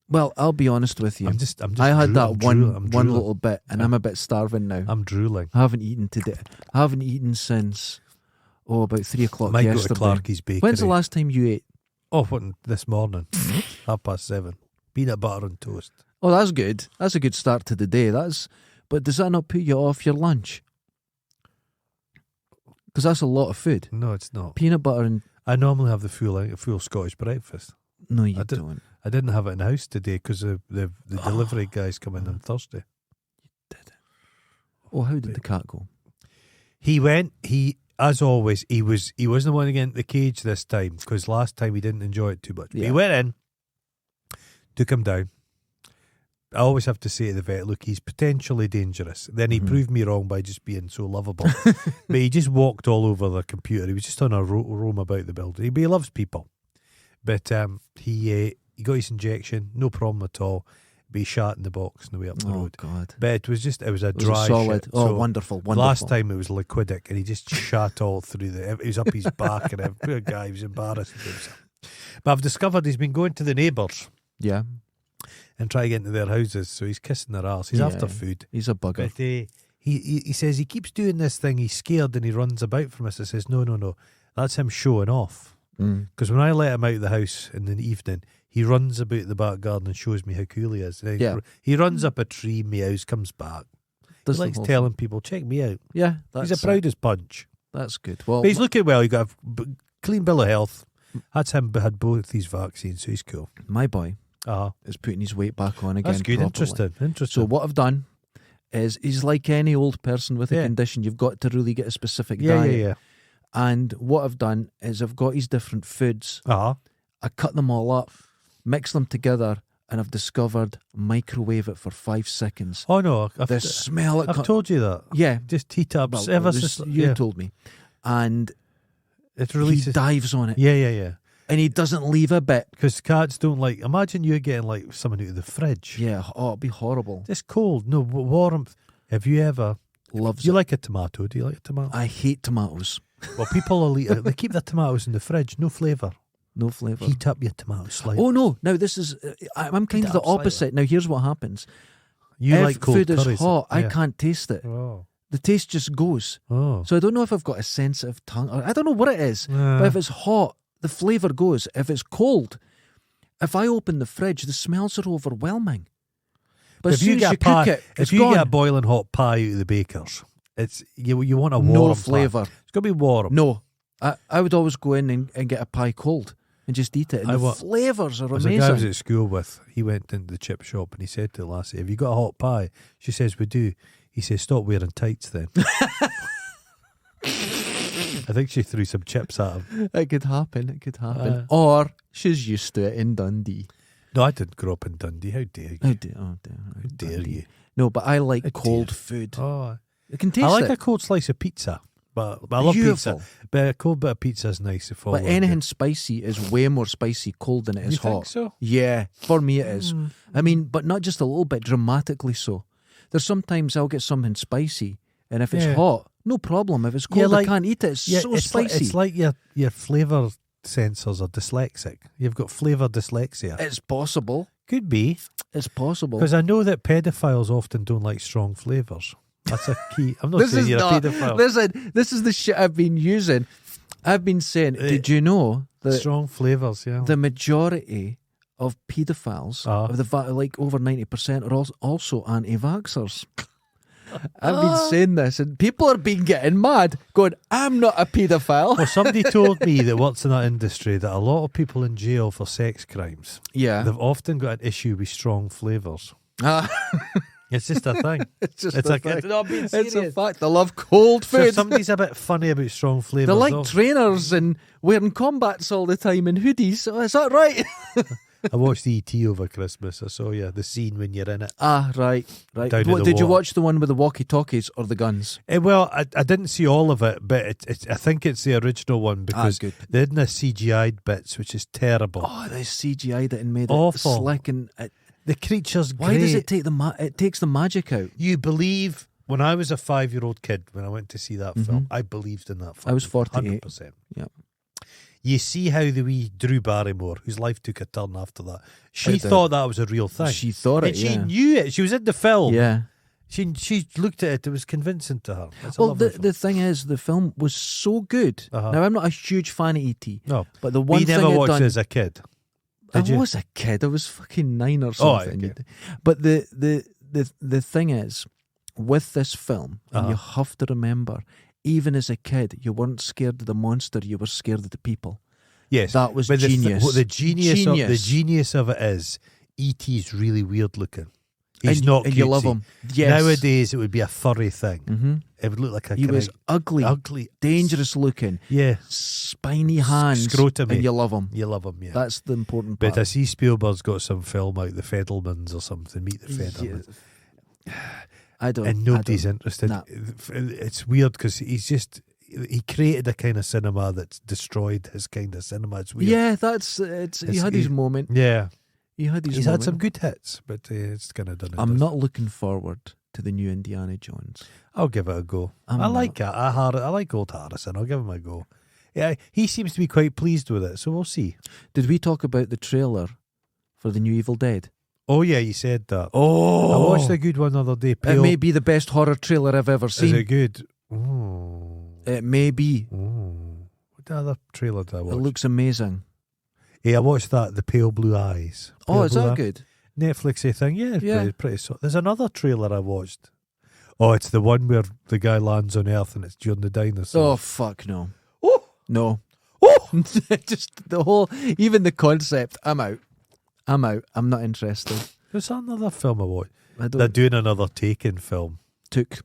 Well, I'll be honest with you. I'm just I had that I'm one drooling. little bit, and I'm a bit starving now. I'm drooling. I haven't eaten today. I haven't eaten since about 3 o'clock Might go to yesterday. Clarkie's Bakery. When's the last time you ate? Oh, what, this morning, 7:30. Peanut butter and toast. Oh, that's good. That's a good start to the day. But does that not put you off your lunch? Because that's a lot of food. No, it's not. Peanut butter and I normally have the full Scottish breakfast. no, you I did- don't. I didn't have it in the house today because the delivery guys come in on Thursday. Oh, how did the cat go? He went. As always, he wasn't the one to get into the cage this time because last time he didn't enjoy it too much. But Yeah. he went in, took him down. I always have to say to the vet, look, he's potentially dangerous. Then he Mhm. proved me wrong by just being so lovable. But he just walked all over the computer. He was just on a roam about the building. But he loves people. But he got his injection, no problem at all. But he shat in the box on the way up the Oh road. God. But it was a Was dry it solid? shit. Oh, So wonderful. last time it was liquidic, and he just shat all through it was up his back, and every poor guy was embarrassed of himself. But I've discovered he's been going to the neighbours Yeah, and trying to get into their houses, so he's kissing their arse. He's Yeah. after food. he's a bugger. But he says he keeps doing this thing, he's scared and he runs about from us. I says, no, that's him showing off. Mm. Because when I let him out of the house in the evening, he runs about the back garden and shows me how cool he is. And Yeah. He runs up a tree, meows, comes back. Does He the likes whole telling people, check me out. thing. Yeah, He's that's a proud as punch. That's good. Well, But he's looking well. He got a clean bill of health. That's him, but had both these vaccines, so he's cool. my boy Uh-huh. is putting his weight back on again. That's good. properly. Interesting. So what I've done is he's like any old person with a Yeah. condition. You've got to really get a specific yeah. diet. And what I've done is I've got his different foods. Uh-huh. I cut them all up, mix them together, and I've discovered microwave it for 5 seconds. Oh, no. The smell it I've told you that. yeah, Just heat up. well, ever it was- since, you yeah. told me. And It he releases. dives on it, Yeah. and he doesn't leave a bit. Because cats don't like. Imagine you getting like something out of the fridge. Yeah, oh, it'd be horrible. It's cold. No, warmth. Have you ever. Loves Do you it. like a tomato? Do you like a tomato? I hate tomatoes. Well, people will eat it. They keep their tomatoes in the fridge. No flavour. No flavour. Heat up your tomatoes slightly. Oh no! Now this is I'm kind Heat of the up slightly. opposite. Now here's what happens. you if like cold food is curries. hot, I Yeah. can't taste it. Oh. The taste just goes. Oh. So I don't know if I've got a sensitive tongue, or I don't know what it is. Yeah. But if it's hot, the flavour goes. If it's cold, if I open the fridge, the smells are overwhelming. But as if you soon as get you a pie, cook it, if it's you gone. get a boiling hot pie out of the baker's, it's you want a warm No pie. flavour. It's got to be warm. No. I would always go in and get a pie cold and just eat it. And the flavours are There's a guy I was amazing. at school with. He went into the chip shop and he said to the lassie, "Have you got a hot pie?" She says, "We do." He says, "Stop wearing tights then." I think she threw some chips at him. It could happen. It could happen. Or she's used to it in Dundee. No, I didn't grow up in Dundee. How dare you? Oh dear. How Dare you? No, but I like How cold dare. food. Oh, I can taste I like it. a cold slice of pizza, but I love Beautiful. pizza. But a cold bit of pizza is nice to follow. But anything spicy is way more spicy cold than it is you hot. think so? Yeah, for me it is. I mean, but not just a little bit, dramatically so. There's sometimes I'll get something spicy, and if it's Yeah. hot, no problem. If it's cold, Yeah, like- I can't eat it. It's so it's spicy. it's like your flavour sensors are dyslexic. You've got flavour dyslexia. It's possible. Could be. It's possible. Because I know that pedophiles often don't like strong flavours. That's a key. I'm not This saying is you're not. a paedophile. Listen, this is the shit I've been using. I've been saying, did you know that Strong flavours, yeah. the majority of paedophiles, Uh-huh. of the like over 90%, are also anti-vaxxers? I've been saying this, and people are been getting mad, going, I'm not a paedophile. Well, somebody told me that works in that industry that a lot of people in jail for sex crimes, Yeah. they've often got an issue with strong flavours. Ah, It's just a thing. it's just It's a like, fact. no, I'm being It's a serious. fact. They love cold So if food. somebody's a bit funny about strong flavours, They're like though. trainers and wearing combats all the time in hoodies. Oh, is that right? I watched E.T. over Christmas. I saw the scene when you're in it. Ah, right. Down in What, the did you water. watch the one with the walkie-talkies or the guns? Well, I didn't see all of it, but I think it's the original one because good. they didn't have CGI'd bits, which is terrible. Oh, they CGI'd it and made Awful. it slick and The creature's why great. does it take it takes the magic out? You believe, when I was a 5-year-old kid, when I went to see that film, I believed in that film. I was 48. 100%. Yep. You see how the wee Drew Barrymore, whose life took a turn after that, she It did. thought that was a real thing. She thought and it, she yeah. knew it. She was in the film. Yeah. She looked at it. It was convincing to her. It's a Well, lovely the film. thing is, the film was so good. Uh-huh. Now, I'm not a huge fan of E.T., No, but the one we thing never it watched done, it as a kid. I Did you? was a kid. I was fucking 9 or Oh, something. okay. But the thing is, with this film, and you Uh-huh. have to remember, even as a kid, you weren't scared of the monster. You were scared of the people. Yes, That was but genius. What the genius Genius. of it is, E.T.'s really weird looking. He's and, not and cutesy. you love him. Yes. Nowadays, it would be a furry thing. Hmm. It would look like a He was ugly, ugly, dangerous looking, Yeah, spiny hands, scrotum-y. and you love him. you love him. Yeah, That's the important part. but I see Spielberg's got some film out, The Federmans or something. Meet the Federmans, I don't. and nobody's I interested. Nah. It's weird because he created a kind of cinema that's destroyed his kind of cinema. It's don't. weird. Yeah, that's it's. He It's- had his he- moment. Yeah. He had his He's moment. had some good hits, but it's kind of done it. I'm not looking forward to the new Indiana Jones. I'll give it a go. I'm I not. like it. I like old Harrison. I'll give him a go. Yeah, he seems to be quite pleased with it, so we'll see. Did we talk about the trailer for the new Evil Dead? Oh yeah, you said that. Oh, I watched a good one the other day. It Pale. may be the best horror trailer I've ever Is seen. it good? Oh. It may be. What other trailer did I It watch? looks amazing. Yeah, I watched that. The Pale Blue Eyes. Oh, Pale is Blue that Eye- good? Netflixy thing? Yeah, Yeah. pretty so. There's another trailer I watched. Oh, it's the one where the guy lands on Earth and it's during the dinosaurs. Oh, fuck no. Oh! No. Oh! Just the whole, even the concept. I'm out. I'm not interested. There's another film I watched. I They're don't. doing another Taken film. Taken.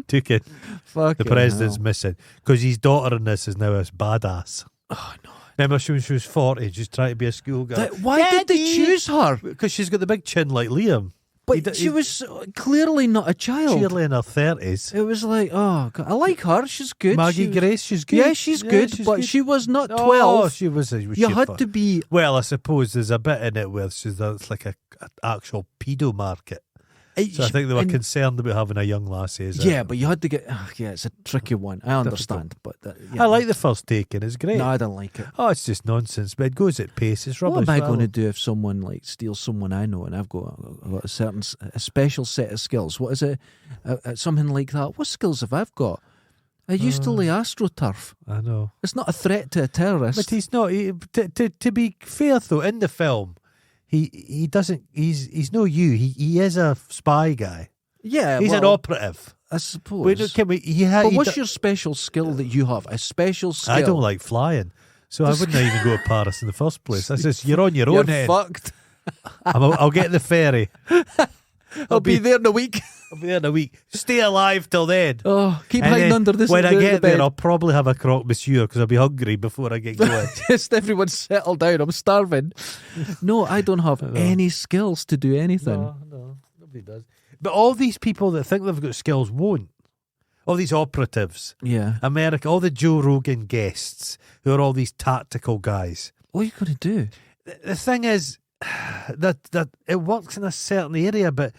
Taken. Fuck. The president's missing because his daughter in this is now a badass. Oh no. Remember, when she was 40, just trying to be a schoolgirl. Why did they choose her? Because she's got the big chin like Liam. But she was clearly not a child. Surely in her 30s. It was like, oh, God, I like her. She's good. Maggie She- Grace, she's good. Yeah, she's good, she's but good. she was not 12. Oh, she was. you she had thought- to be. Well, I suppose there's a bit in it where it's like a actual pedo market. So I think they were and- concerned about having a young lassie. Yeah, but you had to get. Yeah, it's a tricky one. I understand, but yeah. I like the first Taken. It's great. No, I don't like it. Oh, it's just nonsense, but it goes at pace. It's rubbish. What am I Well, going to do if someone like steals someone I know and I've got a special set of skills? What is it? Something like that. What skills have I got? I used to lay astroturf. I know. It's not a threat to a terrorist. But he's not. To be fair, though, in the film, he doesn't. He's no you. He is a spy guy. yeah, He's an well, operative. I suppose. Wait, can we? But what's your special skill that you have? A special skill. I don't like flying, so I wouldn't even go to Paris in the first place. I says you're on your own. You're Ed. fucked. I'll get the ferry. I'll be there in a week. I'll be there in a week. Stay alive till then. Oh, keep And hiding then under this. when I the get bed. there, I'll probably have a croque monsieur because I'll be hungry before I get going. Just everyone settle down. I'm starving. No, I don't have any skills to do anything. No, nobody does. But all these people that think they've got skills won't. All these operatives, Yeah. America, all the Joe Rogan guests who are all these tactical guys. What are you going to do? The thing is that it works in a certain area, but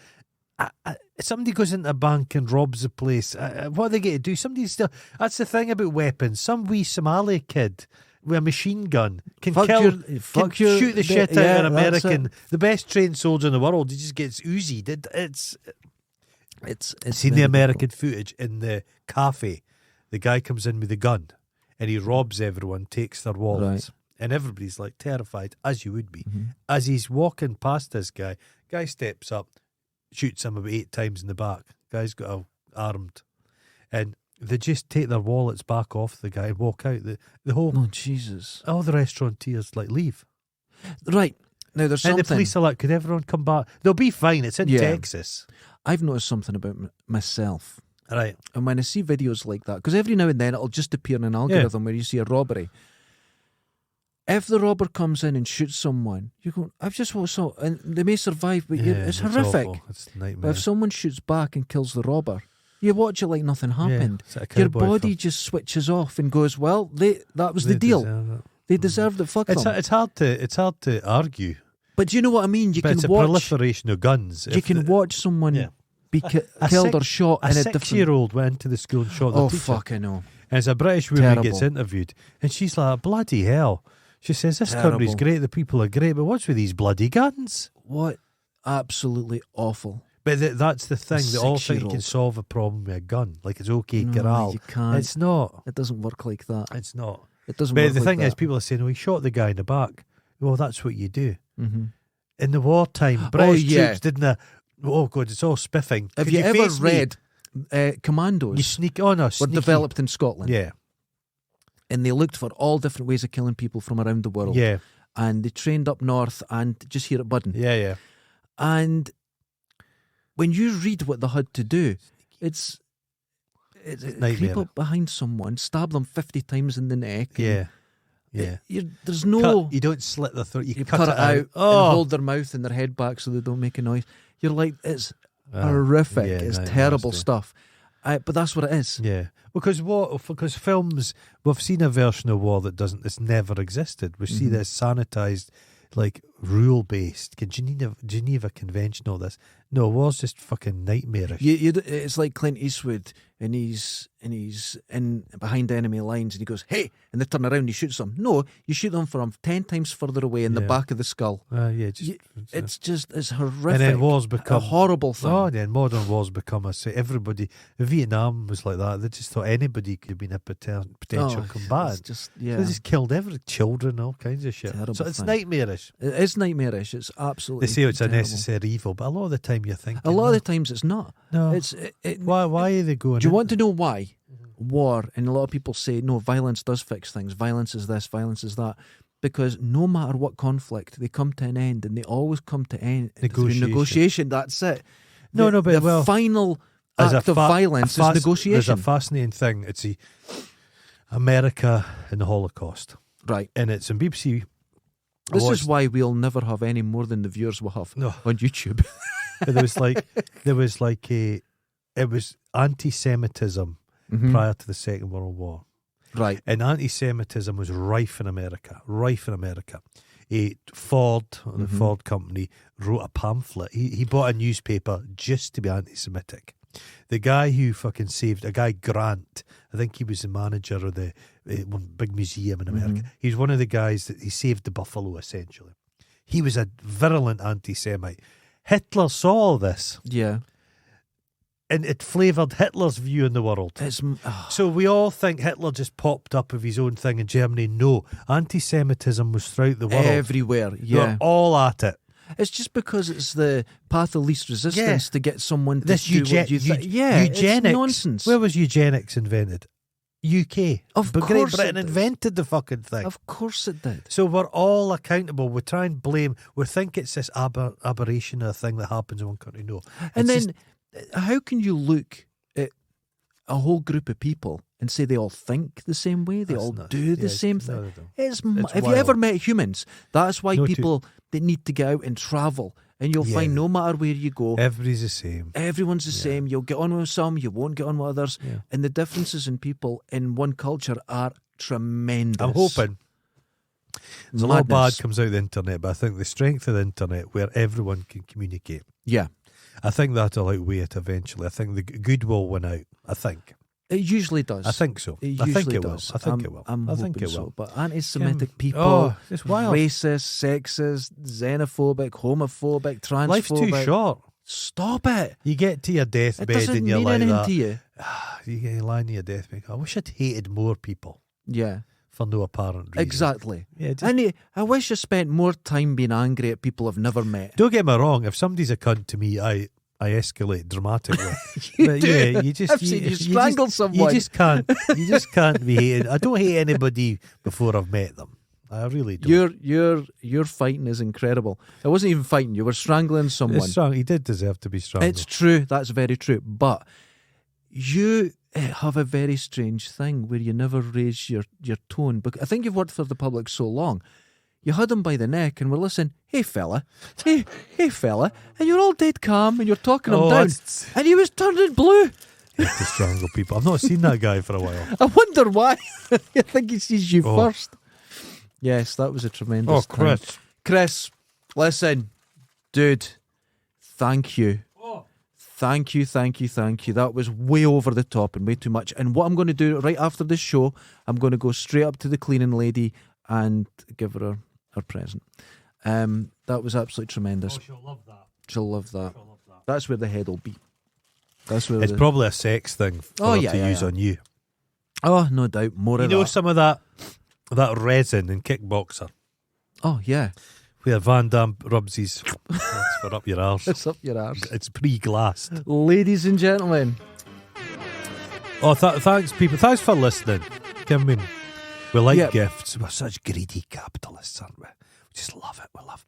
somebody goes into a bank and robs the place. What are they going to do? Somebody's still. That's the thing about weapons. Some wee Somali kid with a machine gun can shoot the shit out of an American, the best trained soldier in the world. He just gets Uzi'd. It's Seen the American footage in the cafe. The guy comes in with a gun and he robs everyone, takes their wallets. And everybody's like terrified, as you would be. Mm-hmm. As he's walking past this guy steps up, shoots him about 8 times in the back. Guy's got armed, and they just take their wallets back off the guy and walk out. The whole Oh, Jesus. all the restaurateurs leave. Right. Now, there's And something. the police are like, could everyone come back? They'll be fine. It's in Yeah. Texas. I've noticed something about myself. Right. And when I see videos like that, because every now and then it'll just appear in an algorithm where you see a robbery. If the robber comes in and shoots someone, you go, I've just saw, and they may survive, but it's horrific. Awful. It's a But nightmare. if someone shoots back and kills the robber, you watch it like nothing happened. it's like a Your cowboy body film. just switches off and goes, well, that was They the deal. deserve it. They deserved it. Fuck It's them. it's hard to argue, But do you know what I mean? You but can it's a watch. proliferation of guns. You can watch someone Yeah. be A killed or six- shot A in a different. 6-year-old went into the school and shot the Oh teacher. fuck! I know. And it's a British woman Terrible. gets interviewed, and she's like, bloody hell. She says, this Terrible. country's great, the people are great, but what's with these bloody guns? What? Absolutely awful. But that's the thing. They all think you can 6-year-old. solve a problem with a gun. Like it's okay, No, corral. you can't. It's not. It doesn't work like that. It's not. It doesn't But work the like thing that. is, people are saying, oh, he shot the guy in the back. Well, that's what you do. Mm-hmm. In the wartime, British yeah. troops didn't. Oh, God, it's all spiffing. Have Could you ever face me? read Commandos? You sneak on us. were developed in Scotland. Yeah. And they looked for all different ways of killing people from around the world. Yeah. And they trained up north and just here at Budden. Yeah. Yeah. And when you read what they had to do, it's nightmare. creep up behind someone, stab them 50 times in the neck. and Yeah. Yeah. there's no... You don't slit their throat. You, You cut cut it out Oh. and hold their mouth and their head back so they don't make a noise. You're like, it's Ah, horrific. yeah, It's no, terrible nasty. stuff. But that's what it is. Yeah, because films, we've seen a version of war that's never existed. We see Mhm. this sanitized, like rule based, Geneva Convention, all this. No, war's just fucking nightmarish. It's like Clint Eastwood, and he's in behind enemy lines, and he goes, "Hey!" and they turn around, and he shoots them. No, you shoot them from 10 times further away in the Yeah. back of the skull. Yeah, It's horrific. and then wars a become horrible thing. Oh, then modern wars become everybody. Vietnam was like that. They just thought anybody could have been a potential Oh, combatant. It's just So they just killed children, all kinds of shit. Terrible So it's thing. nightmarish. It is nightmarish. It's absolutely. They say it's a terrible. necessary evil, but a lot of the time you're thinking, A lot of the times it's not. no. Why are they going? Do you in? want to know why? War, and a lot of people say, no, violence does fix things. Violence is this, violence is that. Because no matter what conflict, they come to an end, and they always come to end through negotiation. That's it. No, the, but the well, final As act of violence is negotiation. There's a fascinating thing. It's America and the Holocaust, Right. and it's in BBC. This is why we'll never have any more than the viewers will have No. on YouTube. But it was anti-Semitism Mhm. prior to the Second World War, Right. and anti-Semitism was rife in America. Ford, the Mhm. Ford company, wrote a pamphlet. He bought a newspaper just to be anti-Semitic. The guy who fucking saved a guy, Grant, I think he was the manager of the one big museum in America. Mhm. He's one of the guys that he saved the buffalo, essentially. He was a virulent anti-Semite. Hitler saw all this, Yeah. and it flavoured Hitler's view in the world. It's So we all think Hitler just popped up of his own thing in Germany. No, anti-Semitism was throughout the world. everywhere. They're Yeah. all at it. It's just because it's the path of least resistance to get someone to This do what you think. Yeah, eugenics. it's nonsense. Where was eugenics invented? UK. Of But Great course Britain it did. invented the fucking thing. Of course it did. So we're all accountable. We try and blame. We think it's this aberration of a thing that happens in one country. No. And It's then, how can you look at a whole group of people and say they all think the same way? They That's all nuts. do the Yeah, same no, thing. they don't. It's It's have you ever wild. met humans? That's why No, people they need to get out and travel. And you'll Yeah. find no matter where you go, Everybody's the same. everyone's the same. You'll get on with some, you won't get on with others. Yeah. And the differences in people in one culture are tremendous. I'm hoping. There's a lot of bad Madness. comes out of the internet, but I think the strength of the internet where everyone can communicate, Yeah. I think that'll outweigh it eventually. I think the good will win out. I think. It usually does. I think so. It I think usually it will. does. I think it will. I'm I think hoping it will. so. But anti-Semitic people, Oh, it's wild. racist, sexist, xenophobic, homophobic, transphobic. Life's too short. Stop it. You get to your It deathbed doesn't and you're mean like anything that. to you. You get lying to your deathbed. I wish I'd hated more people Yeah, for no apparent reason. exactly. Yeah, just, And I wish I spent more time being angry at people I've never met. don't get me wrong. If somebody's a cunt to me, I escalate dramatically. You But do. yeah, you just I've seen you strangle someone. You just can't. You just can't be hated. I don't hate anybody before I've met them. I really don't. Your fighting is incredible. It wasn't even fighting. You were strangling someone. It's strong. He did deserve to be strangled. It's true. That's very true. But you have a very strange thing where you never raise your tone. But I think you've worked for the public so long. You had him by the neck and were listening, hey fella, hey fella, and you're all dead calm and you're talking him down. And he was turning blue. To strangle people. I've not seen that guy for a while. I wonder why. I think he sees you Oh. first. Yes, that was a tremendous time. Chris. Chris, listen, dude, thank you. Thank you. That was way over the top and way too much. And what I'm going to do right after this show, I'm going to go straight up to the cleaning lady and give her her present. That was absolutely tremendous. She'll love that. She'll love that. That's where the head will be. That's where It's probably a sex thing for her to use on you. Oh, no doubt. More You of know that. some of that resin in Kickboxer Oh, yeah. where Van Damme rubs his that's for up your arse. It's up your arse. It's pre-glassed. Ladies and gentlemen. Oh, thanks, people. Thanks for listening. We like Yeah. gifts. We're such greedy capitalists, aren't we? We just love it. We love.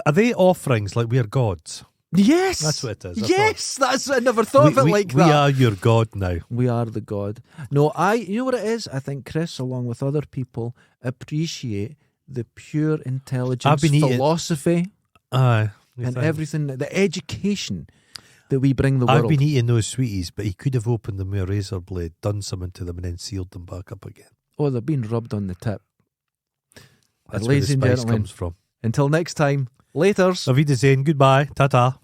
Are they offerings like we're gods? Yes. That's what it is. I never thought of it like that. We are your god now. We are the god. No, you know what it is? I think Chris, along with other people, appreciate the pure intelligence, I've been eating- philosophy, Aye. and everything, the education that we bring the world. I've been eating those sweeties, but he could have opened them with a razor blade, done something to them, and then sealed them back up again. Oh, they're being rubbed on the tip. That's Ladies where and the spice gentlemen, comes from. until next time, laters. Auf Wiedersehen. Goodbye. Ta-ta.